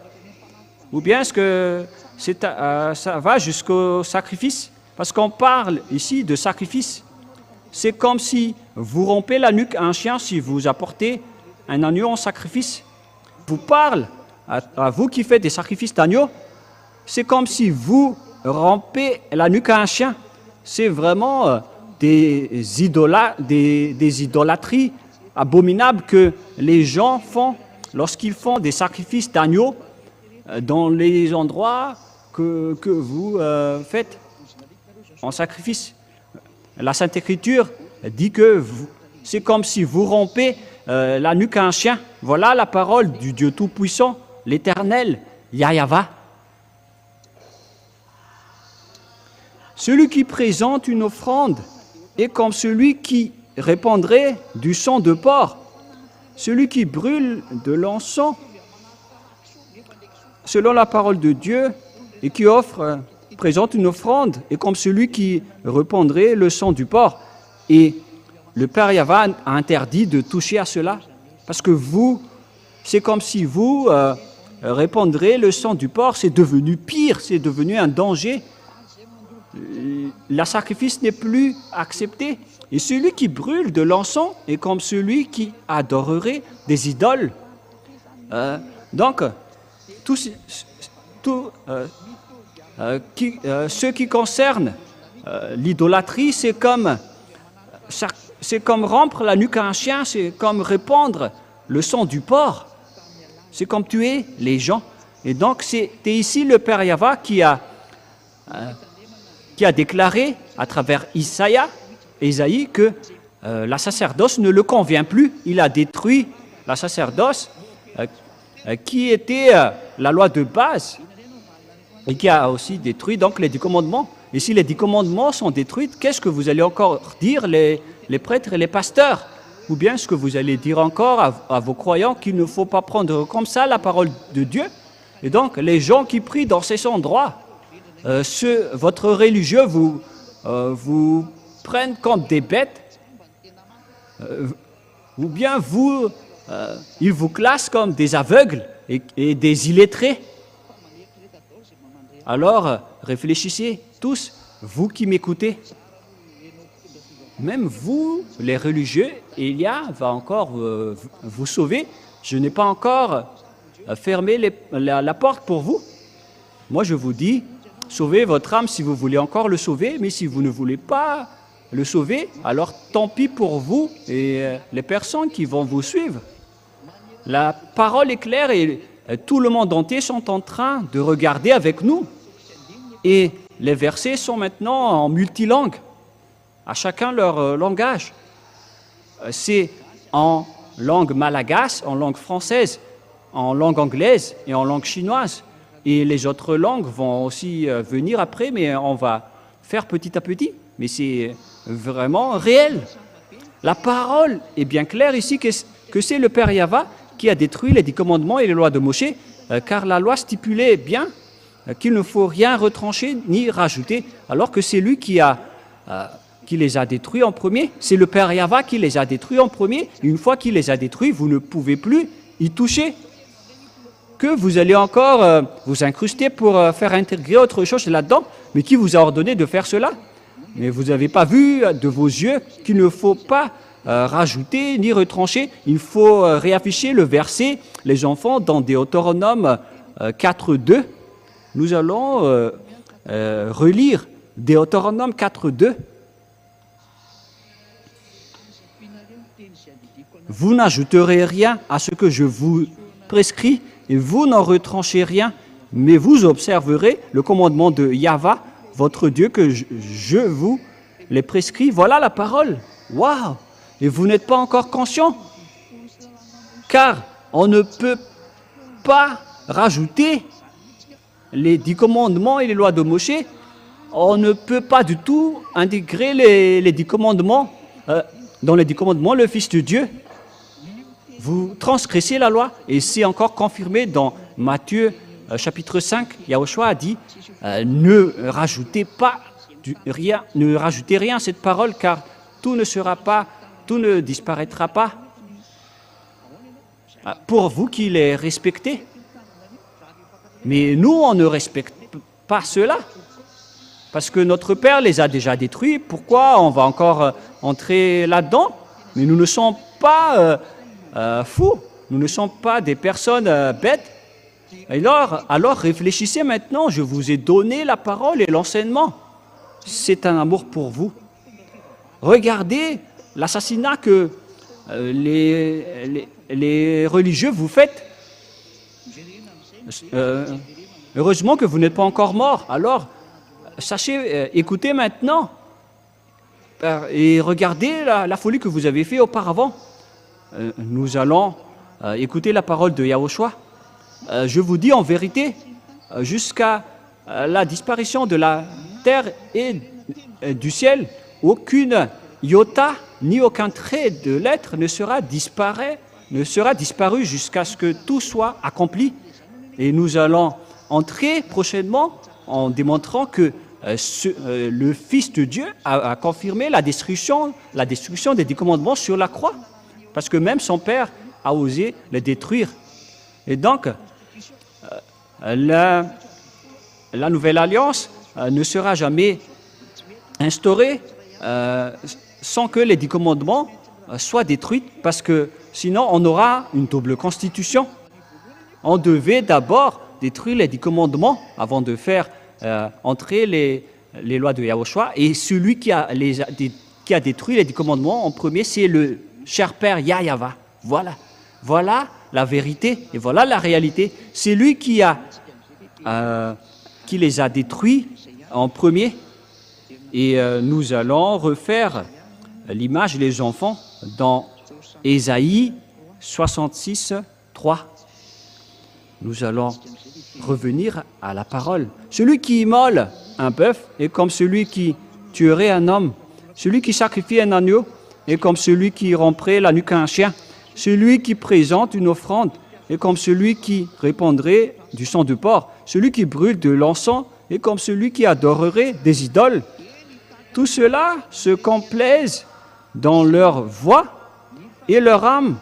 Ou bien est-ce que ça va jusqu'au sacrifice? Parce qu'on parle ici de sacrifice. C'est comme si vous rompez la nuque à un chien si vous apportez un agneau en sacrifice. Vous parle à vous qui faites des sacrifices d'agneau. C'est comme si vous rompez la nuque à un chien. C'est vraiment des idolâtries abominables que les gens font lorsqu'ils font des sacrifices d'agneau dans les endroits que vous faites en sacrifice. La Sainte Écriture dit que c'est comme si vous rompez la nuque à un chien. Voilà la parole du Dieu Tout-Puissant, l'Éternel, Yahva. Celui qui présente une offrande est comme celui qui répandrait du sang de porc. Celui qui brûle de l'encens, selon la parole de Dieu, et qui présente une offrande, est comme celui qui répandrait le sang du porc. Et le Père Yahva a interdit de toucher à cela, parce que c'est comme si vous répandrez le sang du porc, c'est devenu pire, c'est devenu un danger. Le sacrifice n'est plus accepté. Et celui qui brûle de l'encens est comme celui qui adorerait des idoles. Donc, ce qui concerne l'idolâtrie, c'est comme rompre la nuque à un chien, c'est comme répandre le sang du porc, c'est comme tuer les gens. Et donc, c'est ici le Père Yahva qui a déclaré à travers Ésaïe que la sacerdoce ne le convient plus. Il a détruit la sacerdoce qui était la loi de base et qui a aussi détruit donc les 10 commandements. Et si les 10 commandements sont détruits, qu'est-ce que vous allez encore dire les prêtres et les pasteurs? Ou bien est-ce que vous allez dire encore à vos croyants qu'il ne faut pas prendre comme ça la parole de Dieu? Et donc les gens qui prient dans ces endroits, votre religieux vous prennent comme des bêtes, ou bien ils vous classent comme des aveugles et des illettrés. Alors, réfléchissez tous, vous qui m'écoutez. même vous, les religieux, Élia va encore vous sauver. Je n'ai pas encore fermé la porte pour vous. Moi, je vous dis, sauvez votre âme si vous voulez encore le sauver, mais si vous ne voulez pas le sauver, alors tant pis pour vous et les personnes qui vont vous suivre. La parole est claire et tout le monde entier sont en train de regarder avec nous. Et les versets sont maintenant en multilangue, à chacun leur langage. C'est en langue malagasy, en langue française, en langue anglaise et en langue chinoise. Et les autres langues vont aussi venir après, mais on va faire petit à petit. Mais c'est vraiment réel. La parole est bien claire ici que c'est le Père Yahva qui a détruit les 10 commandements et les lois de Moshe, car la loi stipulait bien qu'il ne faut rien retrancher ni rajouter, alors que c'est lui qui les a détruits en premier. C'est le Père Yahva qui les a détruits en premier. Une fois qu'il les a détruits, vous ne pouvez plus y toucher. Que vous allez encore vous incruster pour faire intégrer autre chose là-dedans, mais qui vous a ordonné de faire cela? Mais vous n'avez pas vu de vos yeux qu'il ne faut pas rajouter ni retrancher. Il faut réafficher le verset, les enfants, dans Deutéronome 4.2. Nous allons relire Deutéronome 4.2. Vous n'ajouterez rien à ce que je vous prescris, et vous n'en retranchez rien, mais vous observerez le commandement de Yahva, votre Dieu, que je vous les prescris. Voilà la parole. Waouh! Et vous n'êtes pas encore conscient, car on ne peut pas rajouter les 10 commandements et les lois de Moshe. On ne peut pas du tout intégrer les 10 commandements. Dans les 10 commandements, le Fils de Dieu, vous transgressez la loi. Et c'est encore confirmé dans Matthieu chapitre 5. Yahushua a dit, ne rajoutez rien à cette parole, car tout ne disparaîtra pas. Pour vous qui les respectez. Mais nous, on ne respecte pas cela. Parce que notre Père les a déjà détruits. Pourquoi on va encore entrer là-dedans? Mais nous ne sommes pas fous. Nous ne sommes pas des personnes bêtes. Alors réfléchissez maintenant. Je vous ai donné la parole et l'enseignement. C'est un amour pour vous. Regardez l'assassinat que les religieux vous faites. Heureusement que vous n'êtes pas encore mort. Alors, sachez, écoutez maintenant et regardez la folie que vous avez faite auparavant. Nous allons écouter la parole de Yahushua. Je vous dis en vérité, jusqu'à la disparition de la terre et du ciel, aucune iota ni aucun trait de lettre ne sera disparu jusqu'à ce que tout soit accompli. Et nous allons entrer prochainement en démontrant que le Fils de Dieu a confirmé la destruction des 10 commandements sur la croix. Parce que même son Père a osé les détruire. Et donc, la nouvelle alliance ne sera jamais instaurée sans que les 10 commandements soient détruits, parce que sinon on aura une double constitution. On devait d'abord détruire les 10 commandements avant de faire entrer les lois de Yahushua. Et celui qui a détruit les 10 commandements en premier, c'est le cher Père Yahva. Voilà la vérité et voilà la réalité. C'est lui qui les a détruits en premier. Et nous allons refaire l'image des enfants dans Ésaïe 66, 3. Nous allons revenir à la parole. Celui qui immole un bœuf est comme celui qui tuerait un homme. Celui qui sacrifie un agneau est comme celui qui romprait la nuque à un chien. Celui qui présente une offrande est comme celui qui répandrait du sang de porc. Celui qui brûle de l'encens est comme celui qui adorerait des idoles. Tout cela se complaisent dans leur voix et leur âme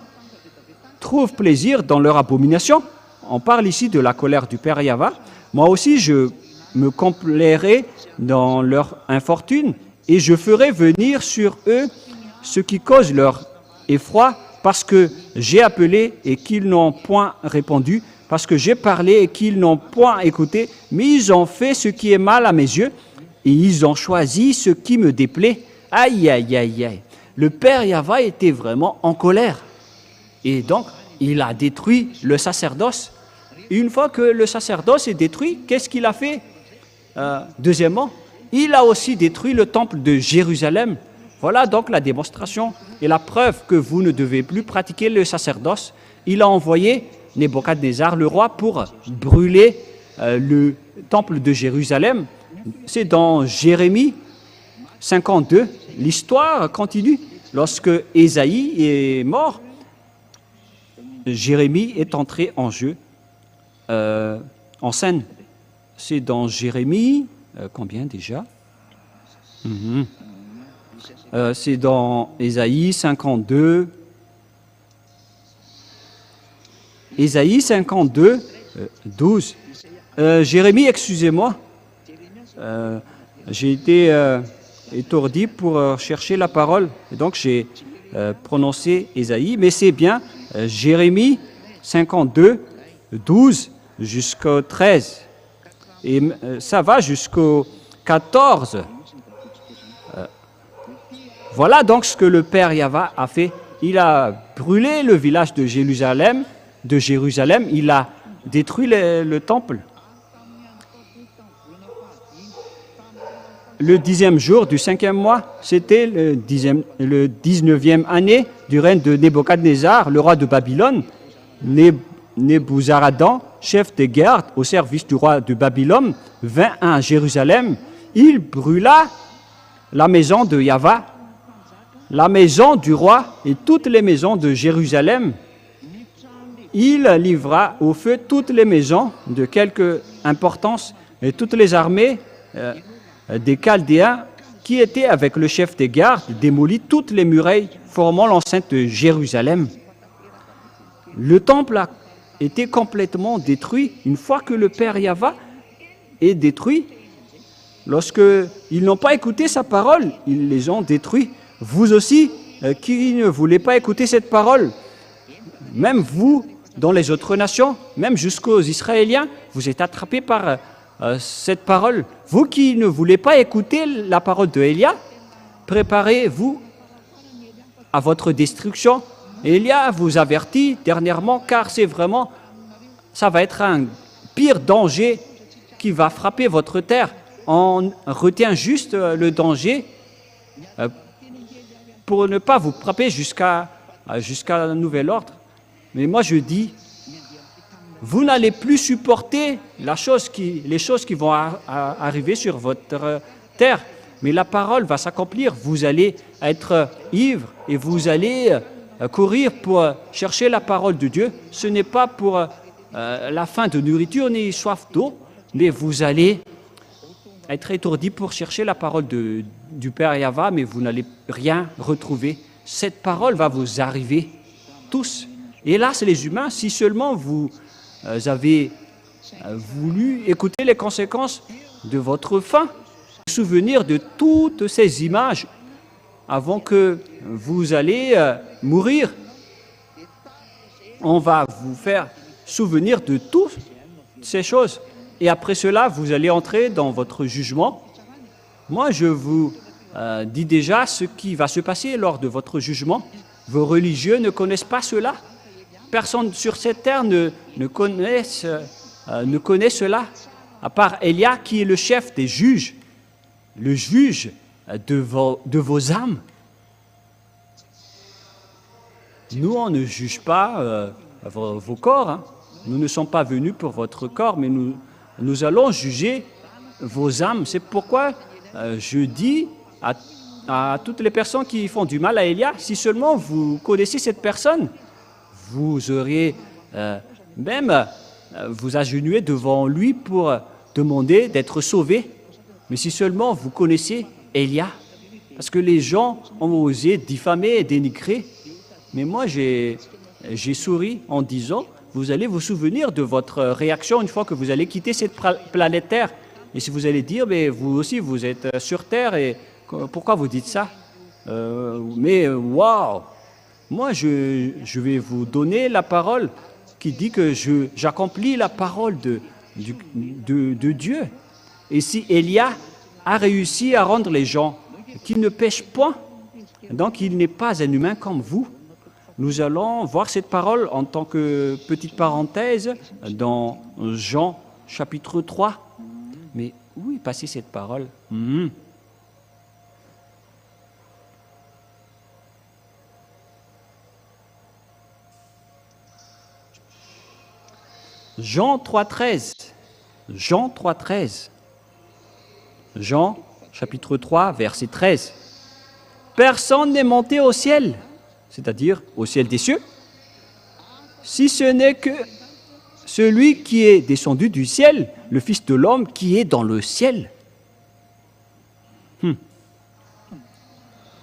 trouve plaisir dans leur abomination. On parle ici de la colère du Père Yahva. Moi aussi, je me complairai dans leur infortune et je ferai venir sur eux ce qui cause leur effroi, parce que j'ai appelé et qu'ils n'ont point répondu, parce que j'ai parlé et qu'ils n'ont point écouté, mais ils ont fait ce qui est mal à mes yeux, et ils ont choisi ce qui me déplaît. Aïe, aïe, aïe, aïe. Le père Yahva était vraiment en colère. Et donc, il a détruit le sacerdoce. Une fois que le sacerdoce est détruit, qu'est-ce qu'il a fait? Deuxièmement, il a aussi détruit le temple de Jérusalem. Voilà donc la démonstration et la preuve que vous ne devez plus pratiquer le sacerdoce. Il a envoyé Nebuchadnezzar, le roi, pour brûler le temple de Jérusalem. C'est dans Jérémie 52. L'histoire continue. Lorsque Ésaïe est mort, Jérémie est entré en jeu, en scène. C'est dans Jérémie, combien déjà? C'est dans Ésaïe 52. Ésaïe 52, 12. Jérémie, excusez-moi. J'ai été étourdi pour chercher la parole. Et donc j'ai prononcé Ésaïe, mais c'est bien Jérémie 52, 12 jusqu'au 13. Et ça va jusqu'au 14. Voilà donc ce que le père Yahva a fait. Il a brûlé le village de Jérusalem, il a détruit le temple. Le 10e jour du 5e mois, c'était le 19e année du règne de Nebuchadnezzar, le roi de Babylone. Nebuzaradan, chef des gardes au service du roi de Babylone, vint à Jérusalem. Il brûla la maison de Yahva, la maison du roi et toutes les maisons de Jérusalem. Il livra au feu toutes les maisons de quelque importance et toutes les armées des Chaldéens qui étaient avec le chef des gardes, démolit toutes les murailles formant l'enceinte de Jérusalem. Le temple a été complètement détruit. Une fois que le père Yahva est détruit, lorsqu'ils n'ont pas écouté sa parole, ils les ont détruits. Vous aussi, qui ne voulez pas écouter cette parole, même vous, dans les autres nations, même jusqu'aux Israéliens, vous êtes attrapés par cette parole. Vous qui ne voulez pas écouter la parole de Élia, préparez-vous à votre destruction. Élia vous avertit dernièrement, car c'est vraiment, ça va être un pire danger qui va frapper votre terre. On retient juste le danger pour ne pas vous frapper jusqu'à un nouvel ordre. Mais moi je dis, vous n'allez plus supporter les choses qui vont arriver sur votre terre, mais la parole va s'accomplir. Vous allez être ivre et vous allez courir pour chercher la parole de Dieu. Ce n'est pas pour la faim de nourriture ni soif d'eau, mais vous allez être étourdi pour chercher la parole du Père Yahva, mais vous n'allez rien retrouver. Cette parole va vous arriver tous. Hélas, les humains, si seulement vous avez voulu écouter les conséquences de votre faim, vous souvenir de toutes ces images avant que vous allez mourir. On va vous faire souvenir de toutes ces choses. Et après cela, vous allez entrer dans votre jugement. Moi, je vous dis déjà ce qui va se passer lors de votre jugement. Vos religieux ne connaissent pas cela. Personne sur cette terre ne connaît cela, à part Élia qui est le chef des juges, le juge de vos âmes. Nous, on ne juge pas vos corps. Hein. Nous ne sommes pas venus pour votre corps, mais nous allons juger vos âmes. C'est pourquoi je dis à toutes les personnes qui font du mal à Élia, si seulement vous connaissez cette personne, vous auriez même vous agenouiller devant lui pour demander d'être sauvé. Mais si seulement vous connaissez Élia, parce que les gens ont osé diffamer et dénigrer, mais moi j'ai souri en disant, vous allez vous souvenir de votre réaction une fois que vous allez quitter cette planète Terre. Et si vous allez dire, mais vous aussi vous êtes sur Terre et pourquoi vous dites ça? Mais waouh! Moi, je vais vous donner la parole qui dit que j'accomplis la parole de Dieu. Et si Élia a réussi à rendre les gens qui ne pêchent point, donc il n'est pas un humain comme vous. Nous allons voir cette parole en tant que petite parenthèse dans Jean chapitre 3. Mais où est passée cette parole? Jean 3,13. Jean 3,13. Jean chapitre 3, verset 13. Personne n'est monté au ciel, c'est-à-dire au ciel des cieux, si ce n'est que celui qui est descendu du ciel, le Fils de l'homme qui est dans le ciel.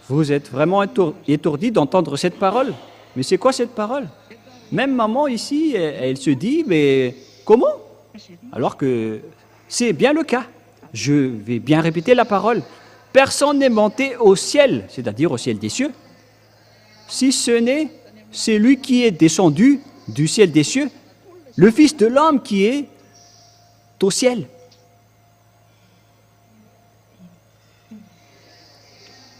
Vous êtes vraiment étourdi d'entendre cette parole. Mais c'est quoi cette parole? Même maman ici, elle se dit, mais comment? Alors que c'est bien le cas. Je vais bien répéter la parole. Personne n'est monté au ciel, c'est-à-dire au ciel des cieux, si ce n'est celui qui est descendu du ciel des cieux, le Fils de l'homme qui est au ciel.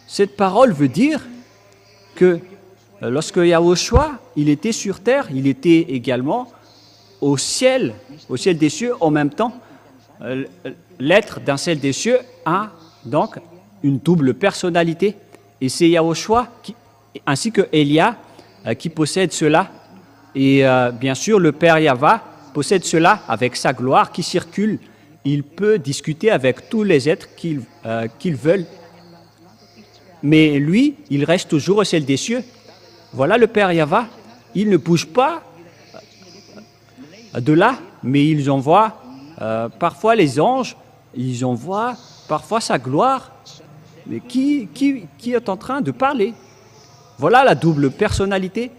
Cette parole veut dire que lorsque Yahushua, il était sur terre, il était également au ciel des cieux en même temps. L'être d'un ciel des cieux a donc une double personnalité. Et c'est Yahushua ainsi que Élia qui possède cela. Et bien sûr, le Père Yahva possède cela avec sa gloire qui circule. Il peut discuter avec tous les êtres qu'il veut. Mais lui, il reste toujours au ciel des cieux. Voilà le Père Yahva. Il ne bouge pas de là, mais ils envoient parfois les anges, ils envoient parfois sa gloire. Mais qui est en train de parler? Voilà la double personnalité.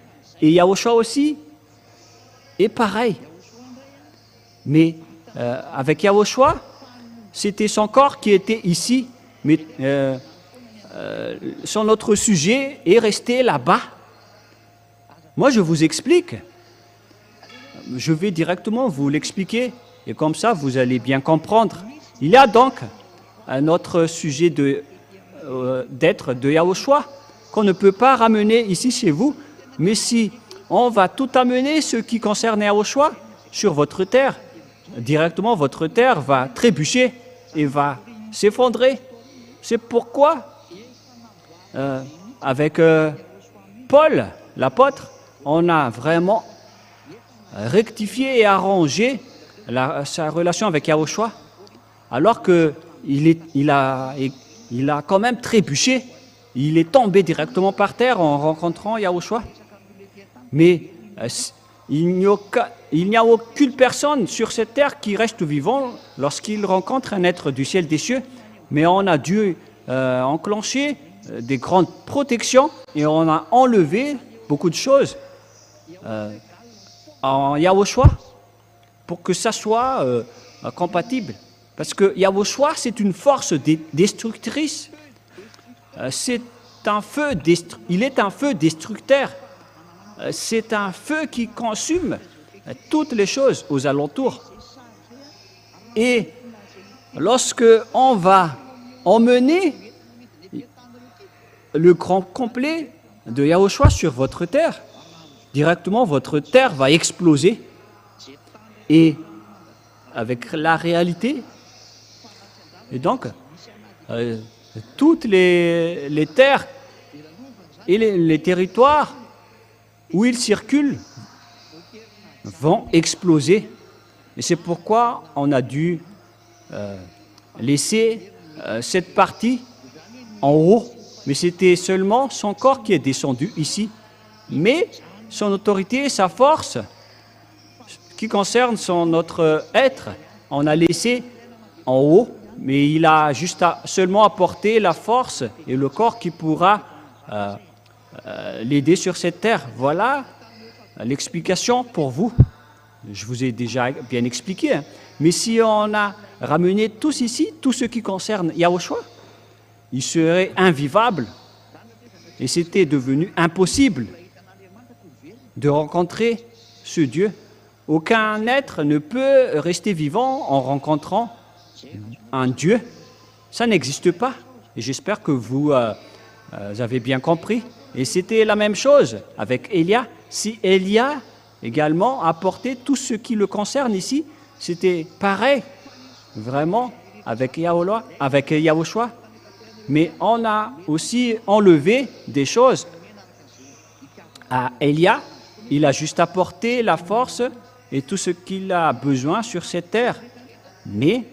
Et Yahushua aussi est pareil. Mais avec Yahushua, c'était son corps qui était ici, mais son autre sujet est resté là-bas. Moi, je vous explique. Je vais directement vous l'expliquer, et comme ça, vous allez bien comprendre. Il y a donc un autre sujet d'être de Yahushua qu'on ne peut pas ramener ici chez vous, mais si on va tout amener ce qui concerne Yahushua sur votre terre, directement votre terre va trébucher et va s'effondrer. C'est pourquoi, avec Paul, l'apôtre, on a vraiment rectifié et arrangé sa relation avec Yahushua, alors qu'il a quand même trébuché, il est tombé directement par terre en rencontrant Yahushua. Mais il n'y a aucune personne sur cette terre qui reste vivant lorsqu'il rencontre un être du ciel des cieux, mais on a dû enclencher des grandes protections et on a enlevé beaucoup de choses en Yahushua pour que ça soit compatible. Parce que Yahushua, c'est une force destructrice. Il est un feu destructeur. C'est un feu qui consume toutes les choses aux alentours. Et lorsque on va emmener le grand complet de Yahushua sur votre terre, directement votre terre va exploser. Et avec la réalité, et donc toutes les terres et les territoires où ils circulent vont exploser. Et c'est pourquoi on a dû laisser cette partie en haut. Mais c'était seulement son corps qui est descendu ici. Mais son autorité et sa force, qui concerne notre être, on a laissé en haut. Mais il a juste seulement apporté la force et le corps qui pourra l'aider sur cette terre. Voilà l'explication pour vous. Je vous ai déjà bien expliqué. Hein. Mais si on a ramené tous ici, tout ce qui concerne Yahushua, il serait invivable et c'était devenu impossible de rencontrer ce Dieu. Aucun être ne peut rester vivant en rencontrant un Dieu. Ça n'existe pas. Et j'espère que vous avez bien compris. Et c'était la même chose avec Élia. Si Élia également apportait tout ce qui le concerne ici, c'était pareil, vraiment, avec Yahushua. Mais on a aussi enlevé des choses à Élia. Il a juste apporté la force et tout ce qu'il a besoin sur cette terre. Mais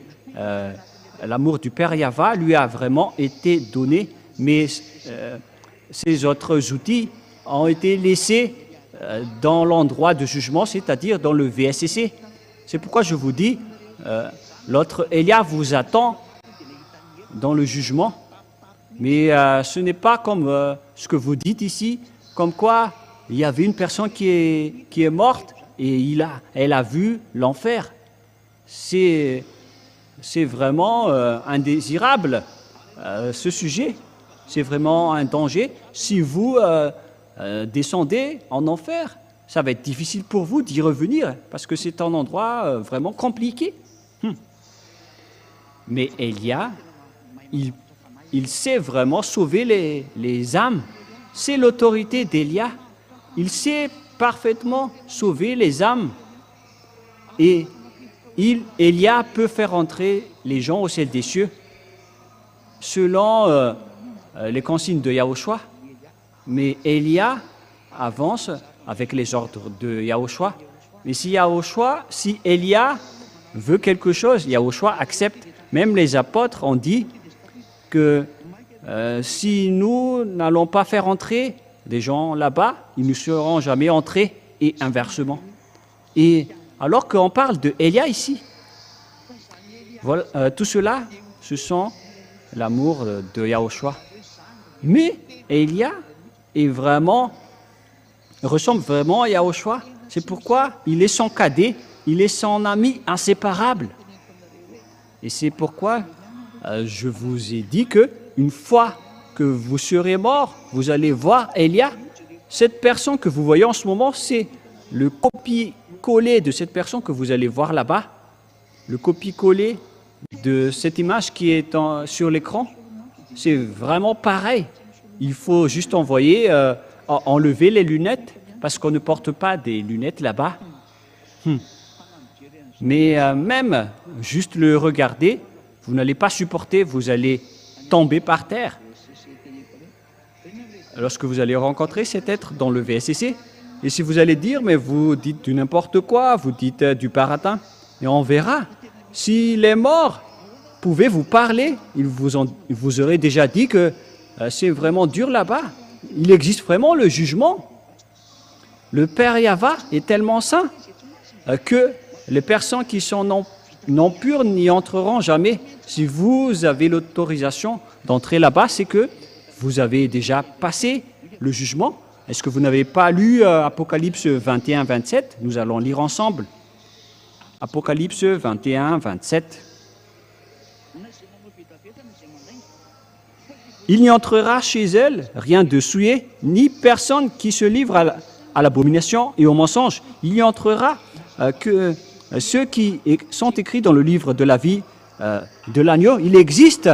l'amour du Père Yahva lui a vraiment été donné. Mais ces autres outils ont été laissés dans l'endroit de jugement, c'est-à-dire dans le VSCC. C'est pourquoi je vous dis, l'autre Élia vous attend dans le jugement. Mais ce n'est pas comme ce que vous dites ici, comme quoi il y avait une personne qui est morte et elle a vu l'enfer. C'est vraiment indésirable, ce sujet. C'est vraiment un danger. Si vous descendez en enfer, ça va être difficile pour vous d'y revenir parce que c'est un endroit vraiment compliqué. Mais Élia, il sait vraiment sauver les âmes. C'est l'autorité d'Élia. Il sait parfaitement sauver les âmes. Et Élia peut faire entrer les gens au ciel des cieux selon les consignes de Yahushua. Mais Élia avance avec les ordres de Yahushua. Mais si Élia veut quelque chose, Yahushua accepte. Même les apôtres ont dit que si nous n'allons pas faire entrer des gens là-bas, ils ne seront jamais entrés et inversement. Et alors qu'on parle de Élia ici, voilà, tout cela, ce sont l'amour de Yahushua. Mais Élia ressemble vraiment à Yahushua. C'est pourquoi il est son cadet, il est son ami inséparable. Et c'est pourquoi je vous ai dit que une fois que vous serez mort, vous allez voir Élia. Cette personne que vous voyez en ce moment, c'est le copier-coller de cette personne que vous allez voir là-bas. Le copier-coller de cette image qui est sur l'écran, c'est vraiment pareil. Il faut juste enlever les lunettes parce qu'on ne porte pas des lunettes là-bas. Mais même juste le regarder, vous n'allez pas supporter, vous allez tomber par terre. Lorsque vous allez rencontrer cet être dans le VSCC, et si vous allez dire, mais vous dites du n'importe quoi, vous dites du baratin, et on verra. S'il est mort, pouvez-vous parler? Il vous aurait déjà dit que c'est vraiment dur là-bas. Il existe vraiment le jugement. Le Père Yahva est tellement saint que les personnes qui sont non pures n'y entreront jamais. Si vous avez l'autorisation d'entrer là-bas, c'est que vous avez déjà passé le jugement. Est-ce que vous n'avez pas lu Apocalypse 21, 27? Nous allons lire ensemble. Apocalypse 21, 27. Il n'y entrera chez elle rien de souillé, ni personne qui se livre à l'abomination et au mensonge. Il n'y entrera que ceux qui sont écrits dans le livre de la vie de l'agneau. Il existe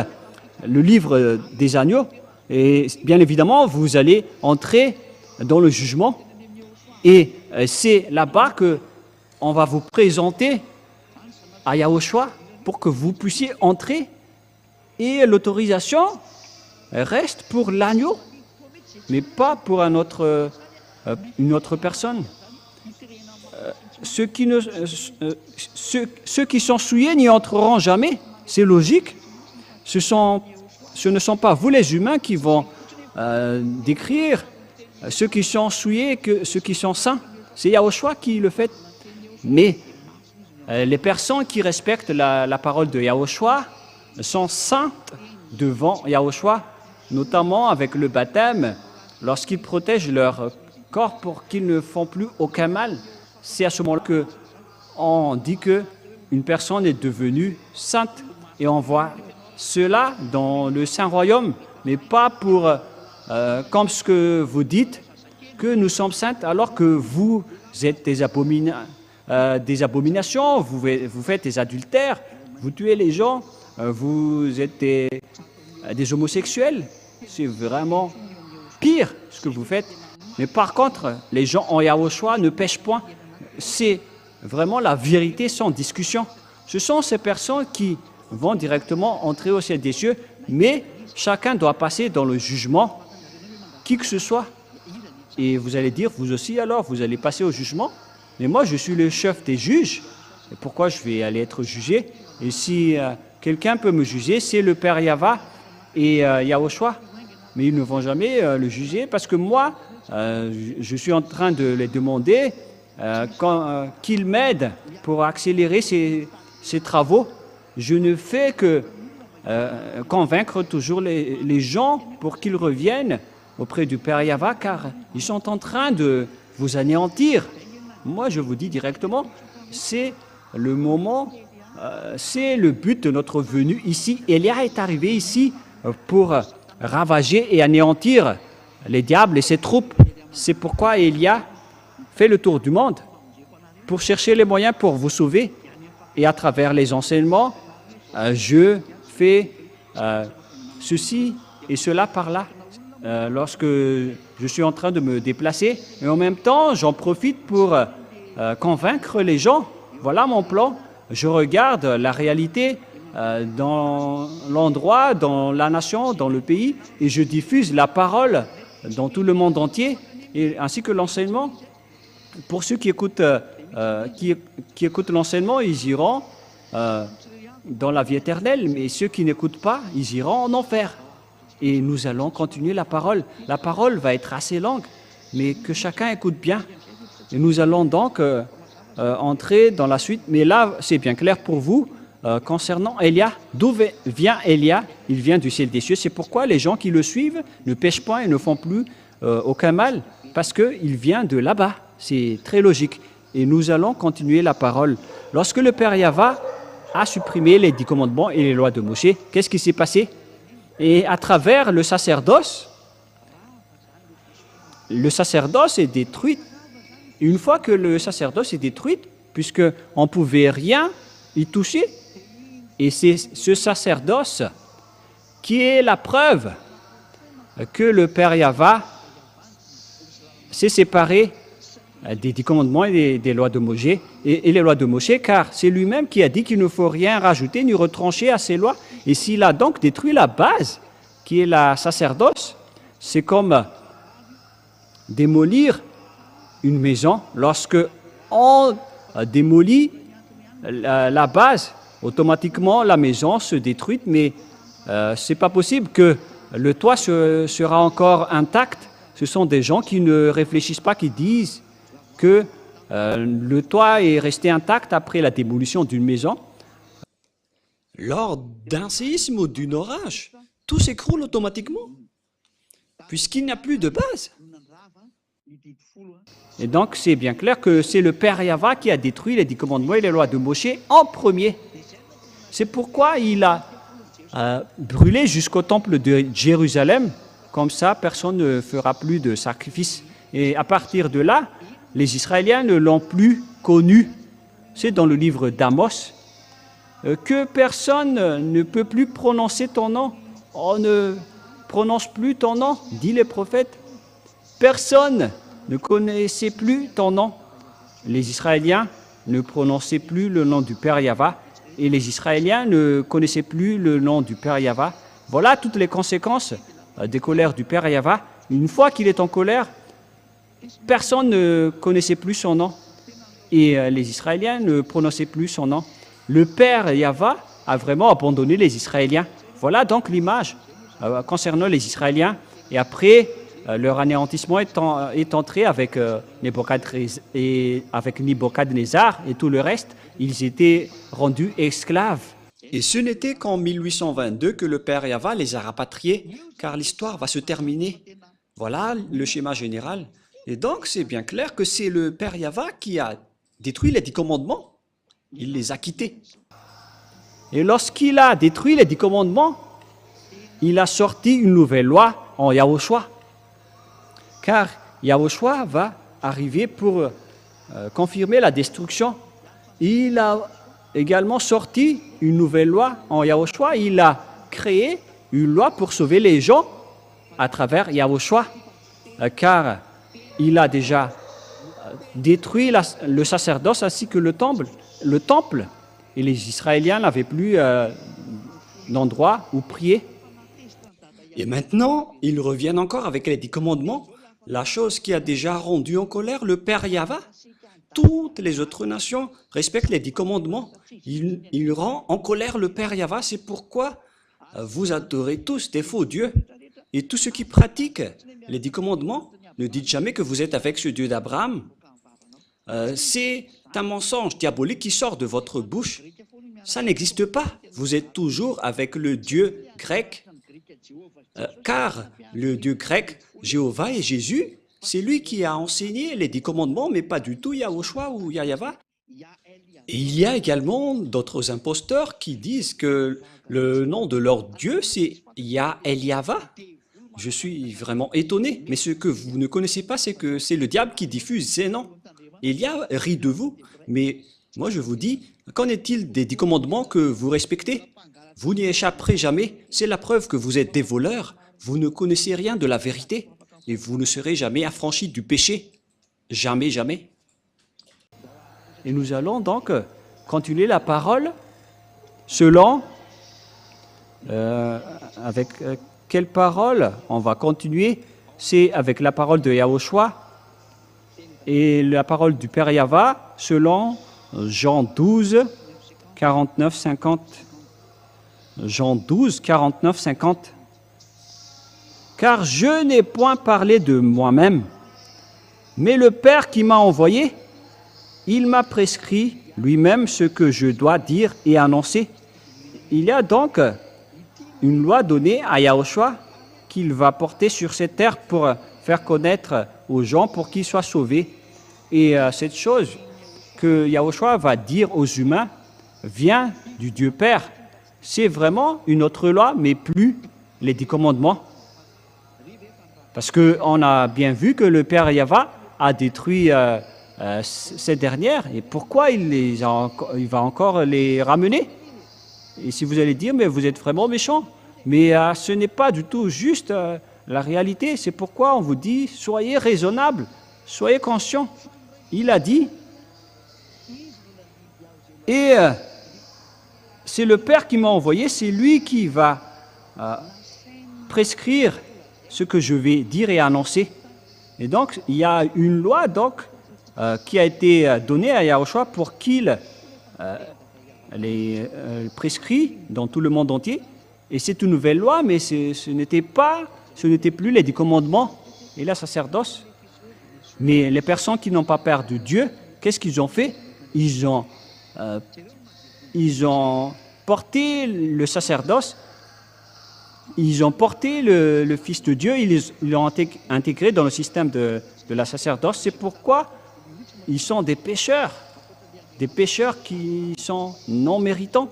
le livre des agneaux et bien évidemment vous allez entrer dans le jugement et c'est là-bas que on va vous présenter à Yahushua pour que vous puissiez entrer et l'autorisation reste pour l'agneau mais pas pour une autre personne. Ceux qui sont souillés n'y entreront jamais, c'est logique. Ce ne sont pas vous les humains qui vont décrire ceux qui sont souillés que ceux qui sont saints. C'est Yahushua qui le fait. Mais les personnes qui respectent la parole de Yahushua sont saintes devant Yahushua, notamment avec le baptême, lorsqu'ils protègent leur corps pour qu'ils ne font plus aucun mal. C'est à ce moment-là qu'on dit qu'une personne est devenue sainte et on voit cela dans le Saint Royaume, mais pas pour, comme ce que vous dites, que nous sommes saints alors que vous êtes des abominations, vous faites des adultères, vous tuez les gens, vous êtes des homosexuels. C'est vraiment pire ce que vous faites. Mais par contre, les gens en Yahushua ne pêchent point. C'est vraiment la vérité sans discussion. Ce sont ces personnes qui vont directement entrer au ciel des cieux, mais chacun doit passer dans le jugement, qui que ce soit. Et vous allez dire, vous aussi alors, vous allez passer au jugement. Mais moi, je suis le chef des juges. Et pourquoi je vais aller être jugé? Et si quelqu'un peut me juger, c'est le Père Yahva et Yahushua. Mais ils ne vont jamais le juger parce que moi, je suis en train de les demander qu'ils m'aident pour accélérer ces travaux. Je ne fais que convaincre toujours les gens pour qu'ils reviennent auprès du Père Yahva, car ils sont en train de vous anéantir. Moi, je vous dis directement, c'est le moment, c'est le but de notre venue ici. Élia est arrivé ici pour ravager et anéantir les diables et ses troupes. C'est pourquoi Élia fait le tour du monde pour chercher les moyens pour vous sauver. Et à travers les enseignements, je fais ceci et cela par là. Lorsque je suis en train de me déplacer, et en même temps, j'en profite pour convaincre les gens. Voilà mon plan. Je regarde la réalité dans l'endroit, dans la nation, dans le pays, et je diffuse la parole dans tout le monde entier, et ainsi que l'enseignement. Pour ceux qui écoutent, qui écoutent l'enseignement, ils iront dans la vie éternelle, mais ceux qui n'écoutent pas, ils iront en enfer. Et nous allons continuer la parole. La parole va être assez longue, mais que chacun écoute bien. Et nous allons donc entrer dans la suite. Mais là, c'est bien clair pour vous concernant Élia. D'où vient Élia? Il vient du ciel des cieux. C'est pourquoi les gens qui le suivent ne pêchent pas et ne font plus aucun mal, parce qu'il vient de là-bas. C'est très logique. Et nous allons continuer la parole. Lorsque le Père Yahva a supprimé les 10 commandements et les lois de Moshe, qu'est-ce qui s'est passé? Et à travers le sacerdoce est détruit. Une fois que le sacerdoce est détruit, puisqu'on ne pouvait rien y toucher, et c'est ce sacerdoce qui est la preuve que le Père Yahva s'est séparé des 10 commandements et des lois de Moshe, et les lois de Moshe, car c'est lui-même qui a dit qu'il ne faut rien rajouter ni retrancher à ces lois. Et s'il a donc détruit la base, qui est la sacerdoce, c'est comme démolir une maison. Lorsque on démolit la base, automatiquement la maison se détruit, mais ce n'est pas possible que le toit sera encore intact. Ce sont des gens qui ne réfléchissent pas, qui disent que le toit est resté intact après la démolition d'une maison. Lors d'un séisme ou d'un orage, tout s'écroule automatiquement, puisqu'il n'y a plus de base. Et donc, c'est bien clair que c'est le Père Yahva qui a détruit les 10 commandements et les lois de Moshe en premier. C'est pourquoi il a brûlé jusqu'au temple de Jérusalem. Comme ça, personne ne fera plus de sacrifice. Et à partir de là, les Israéliens ne l'ont plus connu. C'est dans le livre d'Amos. Que personne ne peut plus prononcer ton nom. On ne prononce plus ton nom, dit les prophètes. Personne ne connaissait plus ton nom. Les Israéliens ne prononçaient plus le nom du Père Yahva, et les Israéliens ne connaissaient plus le nom du Père Yahva. Voilà toutes les conséquences des colères du Père Yahva. Une fois qu'il est en colère, personne ne connaissait plus son nom, et les Israéliens ne prononçaient plus son nom. Le Père Yahva a vraiment abandonné les Israéliens. Voilà donc l'image concernant les Israéliens. Et après, leur anéantissement est entré avec Nebuchadnezzar et tout le reste. Ils étaient rendus esclaves. Et ce n'était qu'en 1822 que le Père Yahva les a rapatriés, car l'histoire va se terminer. Voilà le schéma général. Et donc, c'est bien clair que c'est le Père Yahva qui a détruit les 10 commandements. Il les a quittés. Et lorsqu'il a détruit les 10 commandements, il a sorti une nouvelle loi en Yahushua. Car Yahushua va arriver pour confirmer la destruction. Il a également sorti une nouvelle loi en Yahushua. Il a créé une loi pour sauver les gens à travers Yahushua. Car il a déjà détruit le sacerdoce ainsi que le temple. Et les Israéliens n'avaient plus d'endroit où prier. Et maintenant, ils reviennent encore avec les 10 commandements, la chose qui a déjà rendu en colère le Père Yahva. Toutes les autres nations respectent les 10 commandements. Il rend en colère le Père Yahva. C'est pourquoi vous adorez tous des faux dieux. Et tous ceux qui pratiquent les 10 commandements, ne dites jamais que vous êtes avec ce Dieu d'Abraham. C'est un mensonge diabolique qui sort de votre bouche. Ça n'existe pas. Vous êtes toujours avec le Dieu grec. Car le Dieu grec, Jéhovah et Jésus, c'est lui qui a enseigné les 10 commandements, mais pas du tout Yahushua ou Yahva. Et il y a également d'autres imposteurs qui disent que le nom de leur Dieu, c'est Yah-El-Yahva. Je suis vraiment étonné, mais ce que vous ne connaissez pas, c'est que c'est le diable qui diffuse ces noms. Elia rit de vous, mais moi je vous dis, qu'en est-il des 10 commandements que vous respectez? Vous n'y échapperez jamais, c'est la preuve que vous êtes des voleurs, vous ne connaissez rien de la vérité, et vous ne serez jamais affranchis du péché. Jamais, jamais. Et nous allons donc continuer la parole selon... avec quelle parole on va continuer? C'est avec la parole de Yahushua et la parole du Père Yahva selon Jean 12, 49, 50. Jean 12, 49, 50. Car je n'ai point parlé de moi-même, mais le Père qui m'a envoyé, il m'a prescrit lui-même ce que je dois dire et annoncer. Il y a donc une loi donnée à Yahushua qu'il va porter sur cette terre pour faire connaître aux gens pour qu'ils soient sauvés. Et cette chose que Yahushua va dire aux humains vient du Dieu Père. C'est vraiment une autre loi, mais plus les 10 commandements. Parce qu'on a bien vu que le Père Yahva a détruit ces dernières. Et pourquoi il va encore les ramener? Et si vous allez dire, mais vous êtes vraiment méchant. Mais ce n'est pas du tout juste la réalité. C'est pourquoi on vous dit, soyez raisonnables, soyez conscients. Il a dit, et c'est le Père qui m'a envoyé, c'est lui qui va prescrire ce que je vais dire et annoncer. Et donc, il y a une loi qui a été donnée à Yahushua pour qu'il les prescrit dans tout le monde entier. Et c'est une nouvelle loi, mais ce n'était plus les 10 commandements et la sacerdoce. Mais les personnes qui n'ont pas peur de Dieu, qu'est-ce qu'ils ont fait? Ils ont porté le sacerdoce, ils ont porté le Fils de Dieu, ils l'ont intégré dans le système de la sacerdoce. C'est pourquoi ils sont des pécheurs qui sont non méritants.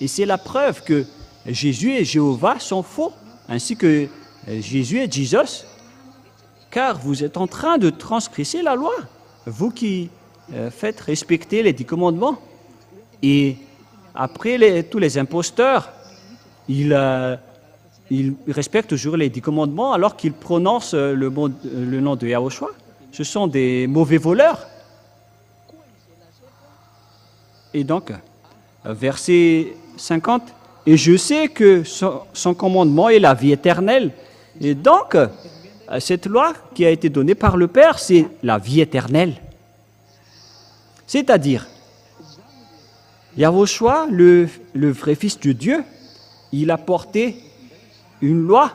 Et c'est la preuve que Jésus et Jéhovah sont faux, ainsi que Jésus et Jesus, car vous êtes en train de transgresser la loi, vous qui faites respecter les 10 commandements. Et après, tous les imposteurs, ils respectent toujours les 10 commandements alors qu'ils prononcent le nom de Yahushua. Ce sont des mauvais voleurs. Et donc, verset 50, « Et je sais que son commandement est la vie éternelle. » Et donc, cette loi qui a été donnée par le Père, c'est la vie éternelle. C'est-à-dire, Yahushua, le vrai Fils de Dieu, il a porté une loi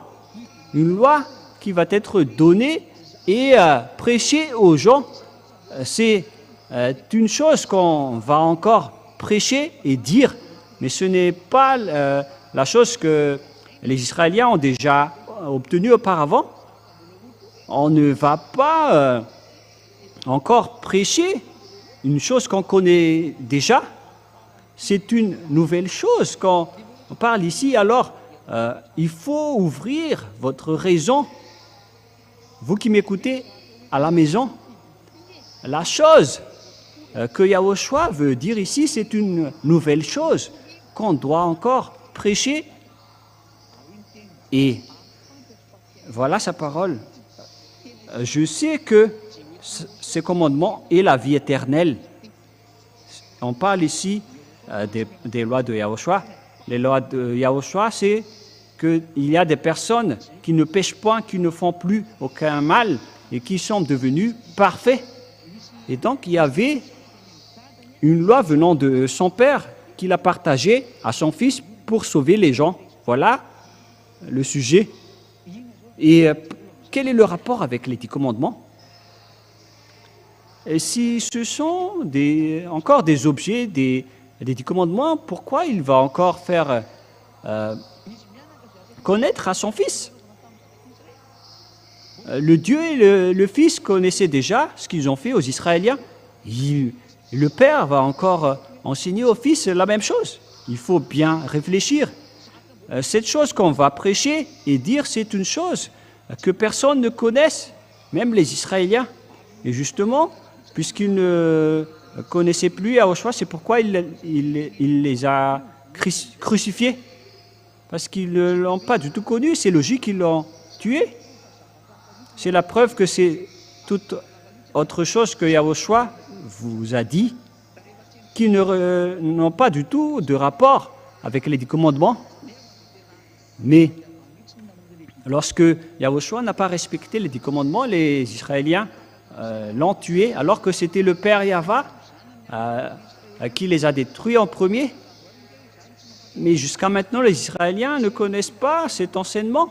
qui va être donnée et prêchée aux gens. C'est une chose qu'on va encore prêcher et dire, mais ce n'est pas la chose que les Israéliens ont déjà obtenue auparavant. On ne va pas encore prêcher une chose qu'on connaît déjà. c'est une nouvelle chose. Quand on parle ici, alors il faut ouvrir votre raison. Vous qui m'écoutez à la maison, la chose que Yahushua veut dire ici, c'est une nouvelle chose qu'on doit encore prêcher. Et voilà sa parole. Je sais que ce commandement est la vie éternelle. On parle ici des lois de Yahushua. Les lois de Yahushua, c'est qu'il y a des personnes qui ne pêchent point, qui ne font plus aucun mal et qui sont devenus parfaits. Et donc, il y avait une loi venant de son Père qu'il a partagée à son Fils pour sauver les gens. Voilà le sujet. Et quel est le rapport avec les 10 commandements? Et si ce sont encore des objets des 10 commandements, pourquoi il va encore faire connaître à son Fils? Le Dieu et le Fils connaissaient déjà ce qu'ils ont fait aux Israéliens. Le Père va encore enseigner au Fils la même chose. Il faut bien réfléchir. Cette chose qu'on va prêcher et dire, c'est une chose que personne ne connaisse, même les Israéliens. Et justement, puisqu'ils ne connaissaient plus Yahushua, c'est pourquoi il les a crucifiés. Parce qu'ils ne l'ont pas du tout connu, c'est logique qu'ils l'ont tué. C'est la preuve que c'est toute autre chose que Yahushua vous a dit, qui n'ont pas du tout de rapport avec les 10 commandements. Mais lorsque Yahushua n'a pas respecté les 10 commandements, les Israéliens l'ont tué, alors que c'était le Père Yahva qui les a détruits en premier. Mais jusqu'à maintenant, les Israéliens ne connaissent pas cet enseignement.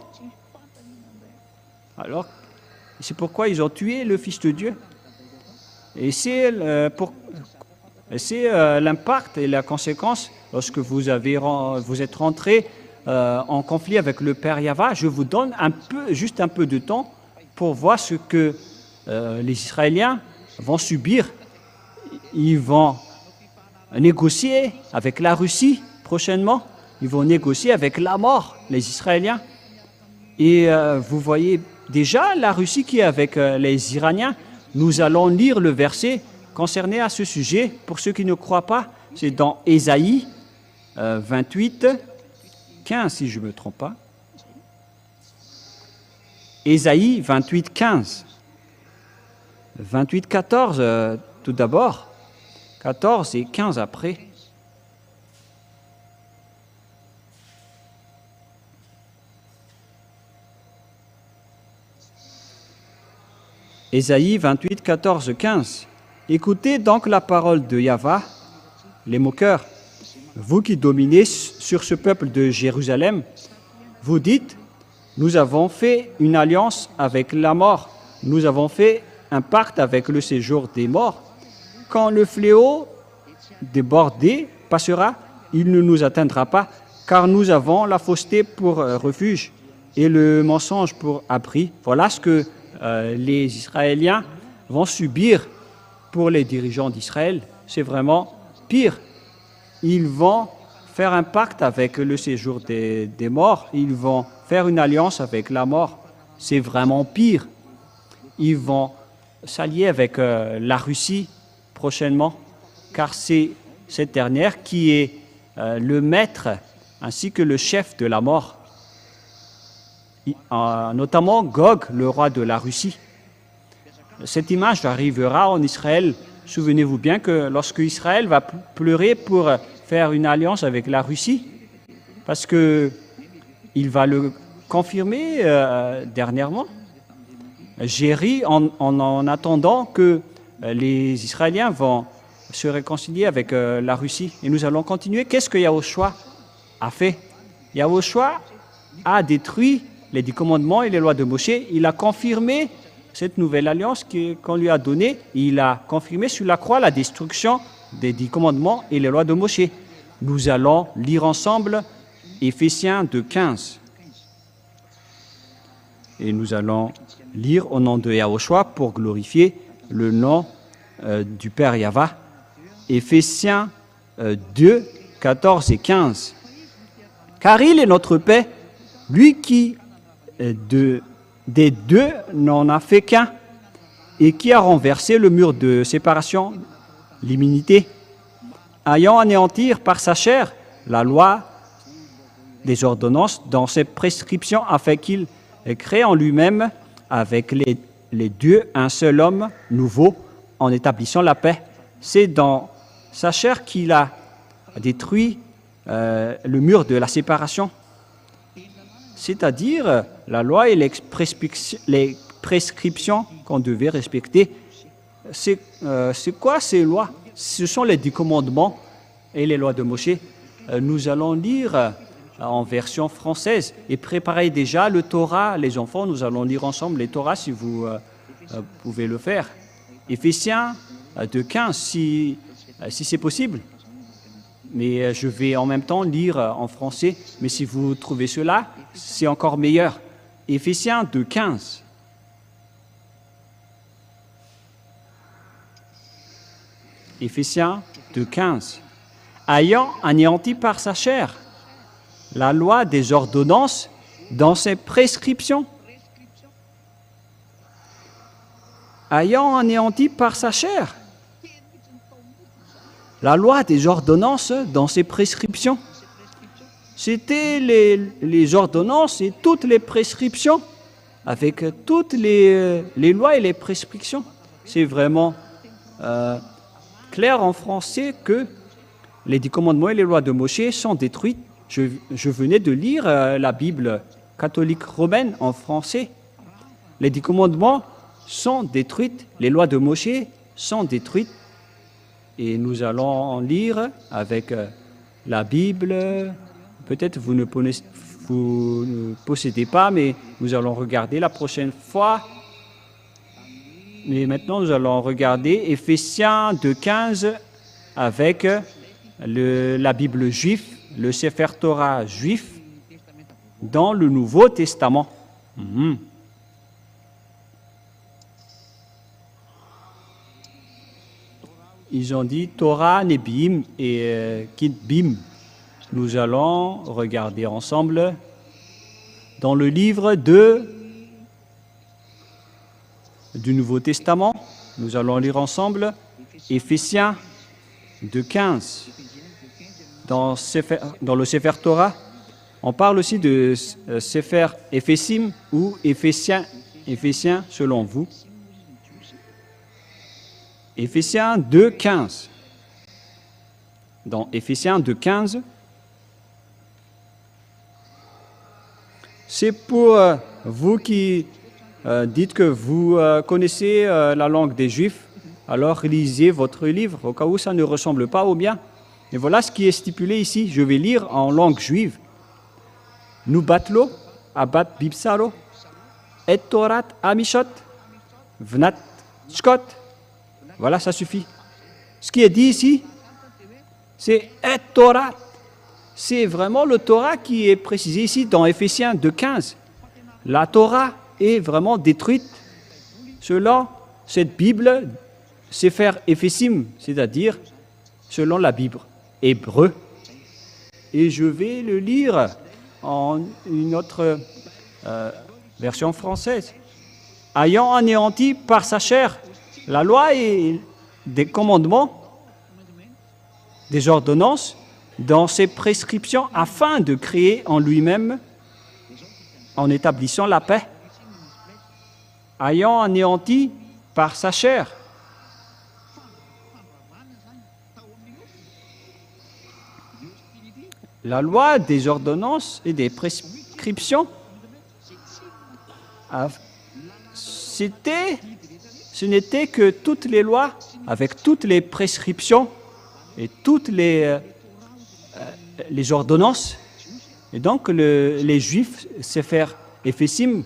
Alors, c'est pourquoi ils ont tué le Fils de Dieu. Et c'est l'impact et la conséquence lorsque vous êtes rentré en conflit avec le Père Yahva. Je vous donne juste un peu de temps pour voir ce que les Israéliens vont subir. Ils vont négocier avec la Russie prochainement. Ils vont négocier avec la mort, les Israéliens. Et vous voyez déjà la Russie qui est avec les Iraniens. Nous allons lire le verset concerné à ce sujet. Pour ceux qui ne croient pas, c'est dans Ésaïe 28, 15, si je ne me trompe pas. Ésaïe 28, 15. 28, 14 tout d'abord. 14 et 15 après. Ésaïe 28, 14, 15. Écoutez donc la parole de Yahva, les moqueurs, vous qui dominez sur ce peuple de Jérusalem. Vous dites, nous avons fait une alliance avec la mort, nous avons fait un pacte avec le séjour des morts. Quand le fléau débordé passera, il ne nous atteindra pas, car nous avons la fausseté pour refuge et le mensonge pour abri. Voilà ce que les Israéliens vont subir pour les dirigeants d'Israël. C'est vraiment pire. Ils vont faire un pacte avec le séjour des morts. Ils vont faire une alliance avec la mort. C'est vraiment pire. Ils vont s'allier avec la Russie prochainement, car c'est cette dernière qui est le maître ainsi que le chef de la mort. Notamment Gog, le roi de la Russie. Cette image arrivera en Israël. Souvenez-vous bien que lorsque Israël va pleurer pour faire une alliance avec la Russie, parce qu'il va le confirmer dernièrement, j'ai ri en attendant que les Israéliens vont se réconcilier avec la Russie. Et nous allons continuer. Qu'est-ce que Yahushua a fait? Yahushua a détruit les 10 commandements et les lois de Moshe. Il a confirmé cette nouvelle alliance qu'on lui a donnée. Il a confirmé sur la croix la destruction des 10 commandements et les lois de Moshe. Nous allons lire ensemble Éphésiens 2:15. Et nous allons lire au nom de Yahushua pour glorifier le nom du Père Yahva. Éphésiens 2, 14 et 15. Car il est notre paix, lui qui des deux n'en a fait qu'un, et qui a renversé le mur de séparation, l'immunité, ayant anéanti par sa chair la loi des ordonnances dans ses prescriptions, afin qu'il crée en lui-même avec les deux un seul homme nouveau en établissant la paix. C'est dans sa chair qu'il a détruit le mur de la séparation, c'est-à-dire la loi et les prescriptions qu'on devait respecter. C'est quoi ces lois? Ce sont les 10 commandements et les lois de Moshe. Nous allons lire en version française et préparez déjà le Torah. Les enfants, nous allons lire ensemble les Torahs si vous pouvez le faire. Éphésiens 2:15 si c'est possible. Mais je vais en même temps lire en français. Mais si vous trouvez cela, c'est encore meilleur. Éphésiens 2:15. Éphésiens 2:15. Ayant anéanti par sa chair la loi des ordonnances dans ses prescriptions. Ayant anéanti par sa chair la loi des ordonnances dans ses prescriptions. C'était les ordonnances et toutes les prescriptions, avec toutes les lois et les prescriptions. C'est vraiment clair en français que les 10 commandements et les lois de Moshe sont détruits. Je venais de lire la Bible catholique romaine en français. Les 10 commandements sont détruits, les lois de Moshe sont détruites. Et nous allons en lire avec la Bible. Peut-être vous ne possédez pas, mais nous allons regarder la prochaine fois. Mais maintenant, nous allons regarder Éphésiens 2:15 avec la Bible juive, le Sefer Torah juif dans le Nouveau Testament. Ils ont dit Torah, Nebim et Kitbim. Nous allons regarder ensemble dans le livre du Nouveau Testament. Nous allons lire ensemble Éphésiens 2:15. Dans le Sefer Torah, on parle aussi de Sefer Éphésim ou Éphésiens selon vous. Éphésiens 2:15. Dans Éphésiens 2:15, c'est pour vous qui dites que vous connaissez la langue des Juifs, alors lisez votre livre, au cas où ça ne ressemble pas au mien. Et voilà ce qui est stipulé ici. Je vais lire en langue juive. Nu batlo, abat bibsalo, et torat amishot, vnat shkot. Voilà, ça suffit. Ce qui est dit ici, c'est « et Torah ». C'est vraiment le Torah qui est précisé ici dans Éphésiens 2:15. La Torah est vraiment détruite selon cette Bible, Sefer Éphésim, c'est-à-dire selon la Bible hébreu. Et je vais le lire en une autre version française. « Ayant anéanti par sa chair la loi et des commandements, des ordonnances, dans ses prescriptions, afin de créer en lui-même, en établissant la paix, ayant anéanti par sa chair. La loi des ordonnances et des prescriptions, ce n'était que toutes les lois, avec toutes les prescriptions et toutes les ordonnances. Et donc, les Juifs, Sefer Éphésim,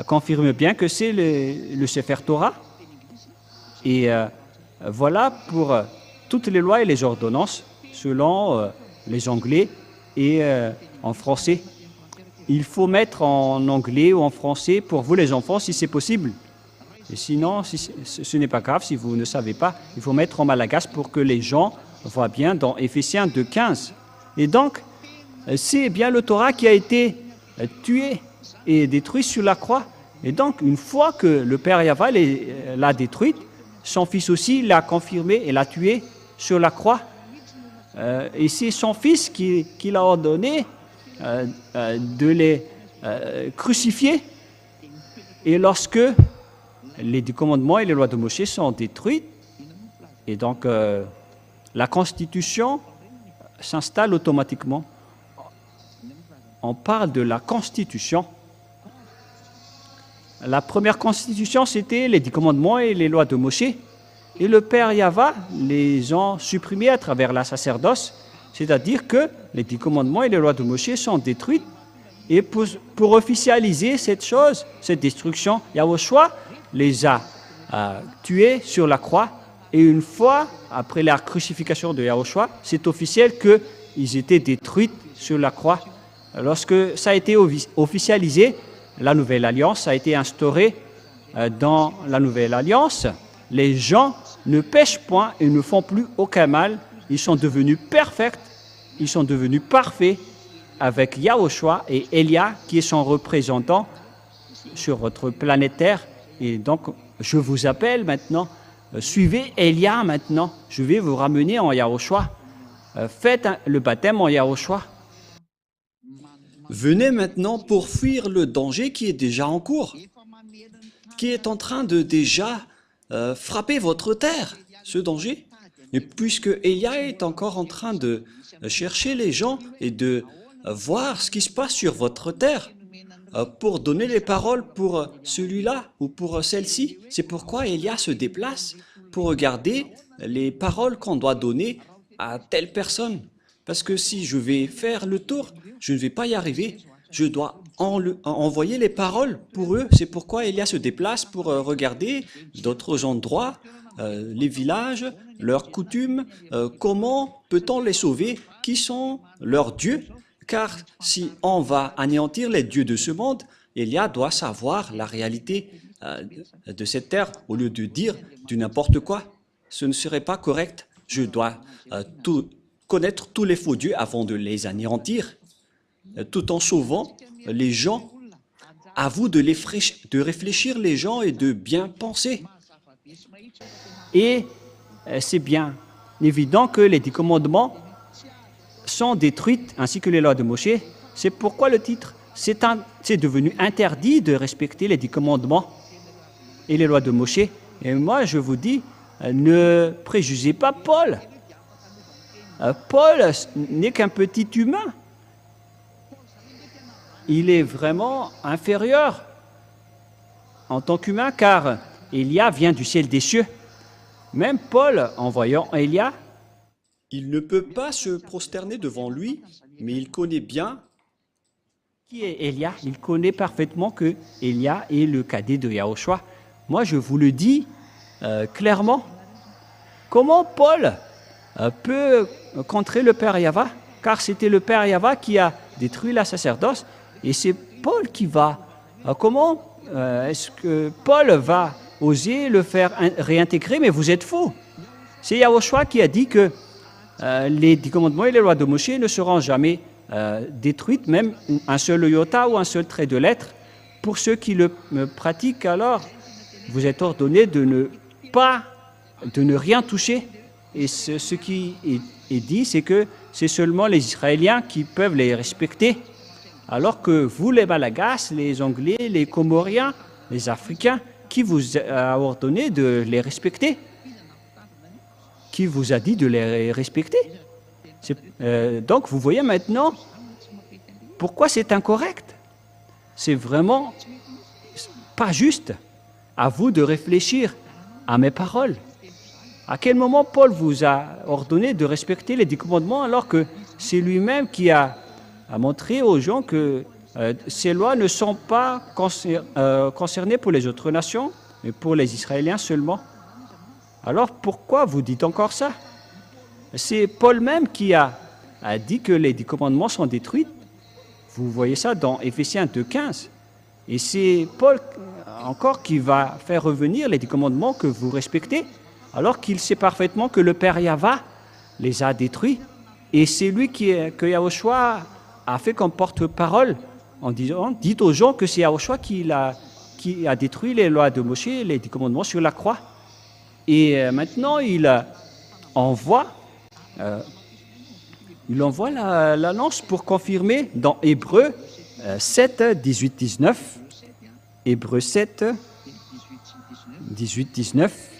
confirment bien que c'est le Sefer Torah. Et voilà pour toutes les lois et les ordonnances, selon les Anglais et en français. Il faut mettre en anglais ou en français pour vous les enfants, si c'est possible. Et sinon, ce n'est pas grave, si vous ne savez pas, il faut mettre en malagasy pour que les gens voient bien dans Éphésiens 2:15. Et donc, c'est bien le Torah qui a été tué et détruit sur la croix. Et donc, une fois que le Père Yahva l'a détruite, son Fils aussi l'a confirmé et l'a tué sur la croix. Et c'est son Fils qui l'a ordonné de les crucifier. Et lorsque les 10 commandements et les lois de Moïse sont détruites, et donc la Constitution s'installe automatiquement. On parle de la Constitution. La première Constitution, c'était les 10 commandements et les lois de Moïse. Et le Père Yahva les ont supprimés à travers la sacerdoce, c'est-à-dire que les 10 commandements et les lois de Moïse sont détruites. Et pour officialiser cette chose, cette destruction, Yahushua les a tués sur la croix. Et une fois, après la crucifixion de Yahushua, c'est officiel qu'ils étaient détruits sur la croix. Lorsque ça a été officialisé, la Nouvelle Alliance a été instaurée dans la Nouvelle Alliance. Les gens ne pêchent point et ne font plus aucun mal. Ils sont devenus parfaits, ils sont devenus parfaits avec Yahushua et Elia qui est son représentant sur votre planète Terre. Et donc, je vous appelle maintenant, suivez Elia maintenant. Je vais vous ramener en Yahushua. Faites le baptême en Yahushua. Venez maintenant pour fuir le danger qui est déjà en cours, qui est en train de déjà frapper votre terre, ce danger. Et puisque Elia est encore en train de chercher les gens et de voir ce qui se passe sur votre terre, pour donner les paroles pour celui-là ou pour celle-ci, c'est pourquoi Elia se déplace pour regarder les paroles qu'on doit donner à telle personne. Parce que si je vais faire le tour, je ne vais pas y arriver. Je dois envoyer les paroles pour eux. C'est pourquoi Elia se déplace pour regarder d'autres endroits, les villages, leurs coutumes, comment peut-on les sauver, qui sont leurs dieux. Car si on va anéantir les dieux de ce monde, Elia doit savoir la réalité de cette terre au lieu de dire du n'importe quoi. Ce ne serait pas correct. Je dois connaître tous les faux dieux avant de les anéantir, tout en sauvant les gens. À vous de réfléchir les gens et de bien penser. Et c'est bien évident que les 10 commandements sont détruits, ainsi que les lois de Moïse. C'est pourquoi le titre, c'est devenu interdit de respecter les 10 commandements et les lois de Moïse. Et moi, je vous dis, ne préjugez pas Paul. Paul n'est qu'un petit humain. Il est vraiment inférieur en tant qu'humain, car Élia vient du ciel des cieux. Même Paul, en voyant Élia, il ne peut pas se prosterner devant lui, mais il connaît bien qui est Élia. Il connaît parfaitement que Élia est le cadet de Yahushua. Moi, je vous le dis clairement. Comment Paul peut contrer le Père Yahva, car c'était le Père Yahva qui a détruit la sacerdoce, et c'est Paul qui va. Comment est-ce que Paul va oser le faire réintégrer? Mais vous êtes faux. C'est Yahushua qui a dit que les 10 commandements et les lois de Moïse ne seront jamais détruites, même un seul iota ou un seul trait de lettre. Pour ceux qui le pratiquent, alors, vous êtes ordonnés de ne rien toucher. Et ce qui est dit, c'est que c'est seulement les Israéliens qui peuvent les respecter, alors que vous, les Malagasy, les Anglais, les Comoriens, les Africains, qui vous a ordonné de les respecter? Qui vous a dit de les respecter? Donc, vous voyez maintenant pourquoi c'est incorrect. C'est vraiment pas juste. À vous de réfléchir à mes paroles. À quel moment Paul vous a ordonné de respecter les 10 commandements alors que c'est lui-même qui a montré aux gens que ces lois ne sont pas concernées pour les autres nations, mais pour les Israéliens seulement? Alors pourquoi vous dites encore ça? C'est Paul même qui a dit que les 10 commandements sont détruits. Vous voyez ça dans Éphésiens 2,15. Et c'est Paul encore qui va faire revenir les 10 commandements que vous respectez, alors qu'il sait parfaitement que le Père Yahva les a détruits. Et c'est lui que Yahushua a fait comme porte-parole en disant, dites aux gens que c'est Yahushua qui a détruit les lois de Moshe, les 10 commandements sur la croix. Et maintenant, il envoie la lance pour confirmer dans Hébreux 7, 18, 19. Hébreux 7, 18, 19.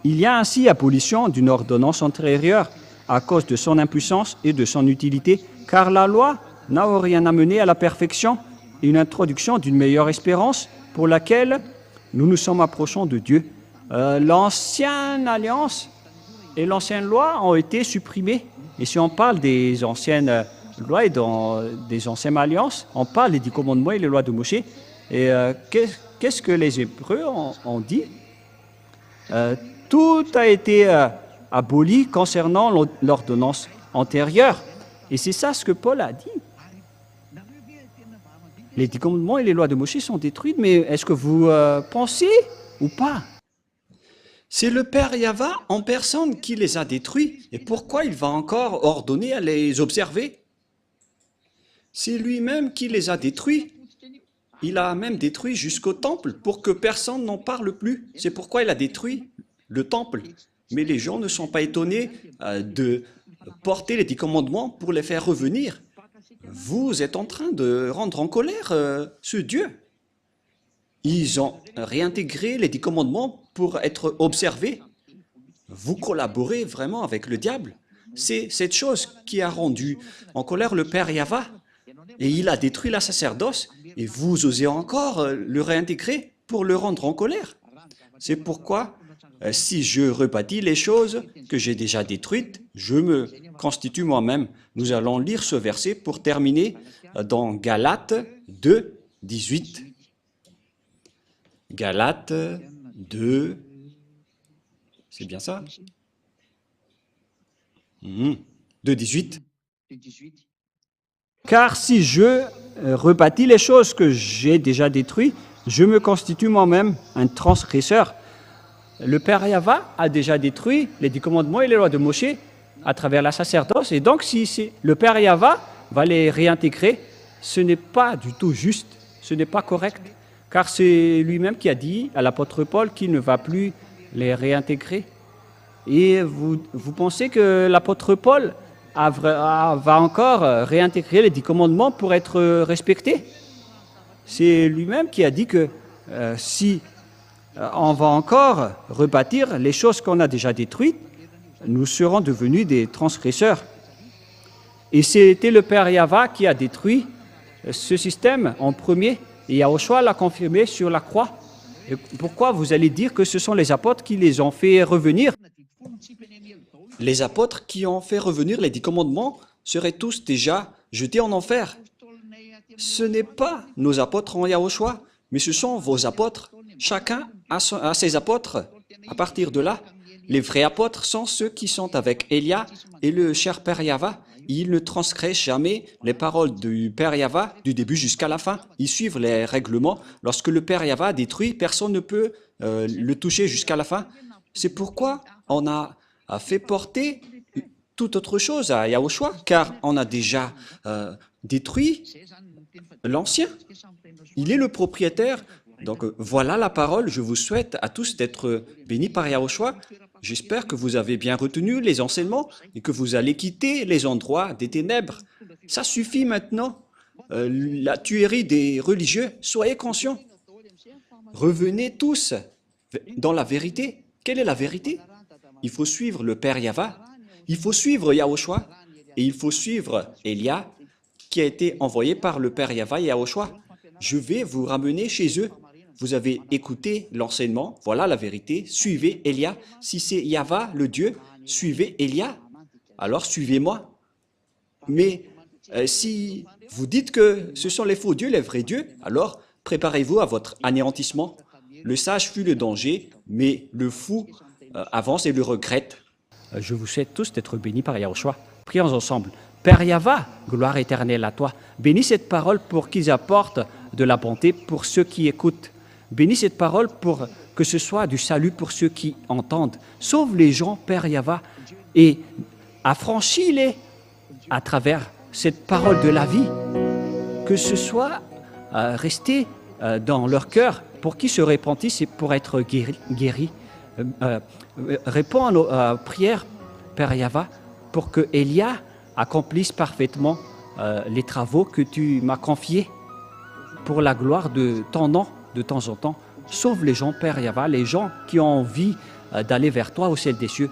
Il y a ainsi abolition d'une ordonnance antérieure à cause de son impuissance et de son utilité, car la loi n'a rien amené à la perfection et une introduction d'une meilleure espérance pour laquelle nous nous sommes approchants de Dieu. L'ancienne alliance et l'ancienne loi ont été supprimées. Et si on parle des anciennes lois et des anciennes alliances, on parle des 10 commandements et les lois de Moshe. Et qu'est-ce que les Hébreux ont dit? Tout a été aboli concernant l'ordonnance antérieure. Et c'est ça ce que Paul a dit. Les 10 commandements et les lois de Moshe sont détruites, mais est-ce que vous pensez ou pas? C'est le Père Yahva en personne qui les a détruits. Et pourquoi il va encore ordonner à les observer? C'est lui-même qui les a détruits. Il a même détruit jusqu'au temple pour que personne n'en parle plus. C'est pourquoi il a détruit le temple. Mais les gens ne sont pas étonnés de porter les 10 commandements pour les faire revenir. Vous êtes en train de rendre en colère ce Dieu. Ils ont réintégré les 10 commandements pour être observés. Vous collaborez vraiment avec le diable. C'est cette chose qui a rendu en colère le Père Yahva. Et il a détruit la sacerdoce. Et vous osez encore le réintégrer pour le rendre en colère. C'est pourquoi, si je rebâtis les choses que j'ai déjà détruites, je me constitue moi-même. Nous allons lire ce verset pour terminer dans Galates 2, 18. Galates 2, c'est bien ça? 2, 18. Car si je rebâtis les choses que j'ai déjà détruites, je me constitue moi-même un transgresseur. Le Père Yahva a déjà détruit les 10 commandements et les lois de Moshe à travers la sacerdoce. Et donc, si le Père Yahva va les réintégrer, ce n'est pas du tout juste, ce n'est pas correct. Car c'est lui-même qui a dit à l'apôtre Paul qu'il ne va plus les réintégrer. Et vous pensez que l'apôtre Paul va encore réintégrer les 10 commandements pour être respecté? C'est lui-même qui a dit que si on va encore rebâtir les choses qu'on a déjà détruites, nous serons devenus des transgresseurs. Et c'était le Père Yahva qui a détruit ce système en premier. Et Yahushua l'a confirmé sur la croix. Et pourquoi vous allez dire que ce sont les apôtres qui les ont fait revenir? Les apôtres qui ont fait revenir les 10 commandements seraient tous déjà jetés en enfer. Ce n'est pas nos apôtres en Yahushua, mais ce sont vos apôtres. Chacun a ses apôtres. À partir de là, les vrais apôtres sont ceux qui sont avec Elia et le cher Père Yahva. Ils ne transgressent jamais les paroles du Père Yahva du début jusqu'à la fin. Ils suivent les règlements. Lorsque le Père Yahva a détruit, personne ne peut le toucher jusqu'à la fin. C'est pourquoi on a fait porter toute autre chose à Yahushua, car on a déjà détruit l'ancien. Il est le propriétaire. Donc voilà la parole. Je vous souhaite à tous d'être bénis par Yahushua. J'espère que vous avez bien retenu les enseignements et que vous allez quitter les endroits des ténèbres. Ça suffit maintenant. La tuerie des religieux, soyez conscients. Revenez tous dans la vérité. Quelle est la vérité? Il faut suivre le Père Yahva, il faut suivre Yahushua et il faut suivre Elia qui a été envoyé par le Père Yahva et Yahushua. Je vais vous ramener chez eux. Vous avez écouté l'enseignement, voilà la vérité, suivez Elia. Si c'est Yahva, le Dieu, suivez Elia, alors suivez-moi. Mais si vous dites que ce sont les faux dieux, les vrais dieux, alors préparez-vous à votre anéantissement. Le sage fuit le danger, mais le fou avance et le regrette. Je vous souhaite tous d'être bénis par Yahushua. Prions ensemble. Père Yahva, gloire éternelle à toi. Bénis cette parole pour qu'ils apportent de la bonté pour ceux qui écoutent. Bénis cette parole pour que ce soit du salut pour ceux qui entendent. Sauve les gens, Père Yahva, et affranchis-les à travers cette parole de la vie, que ce soit resté dans leur cœur pour qu'ils se repentissent et pour être guéris. Réponds à nos prières, Père Yahva, pour que Elia accomplisse parfaitement les travaux que tu m'as confiés pour la gloire de ton nom de temps en temps. Sauve les gens, Père Yahva, les gens qui ont envie d'aller vers toi au ciel des cieux.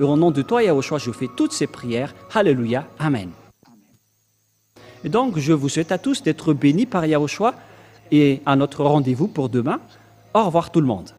Et au nom de toi, Yahushua, je fais toutes ces prières. Alléluia. Amen. Et donc, je vous souhaite à tous d'être bénis par Yahushua et à notre rendez-vous pour demain. Au revoir tout le monde.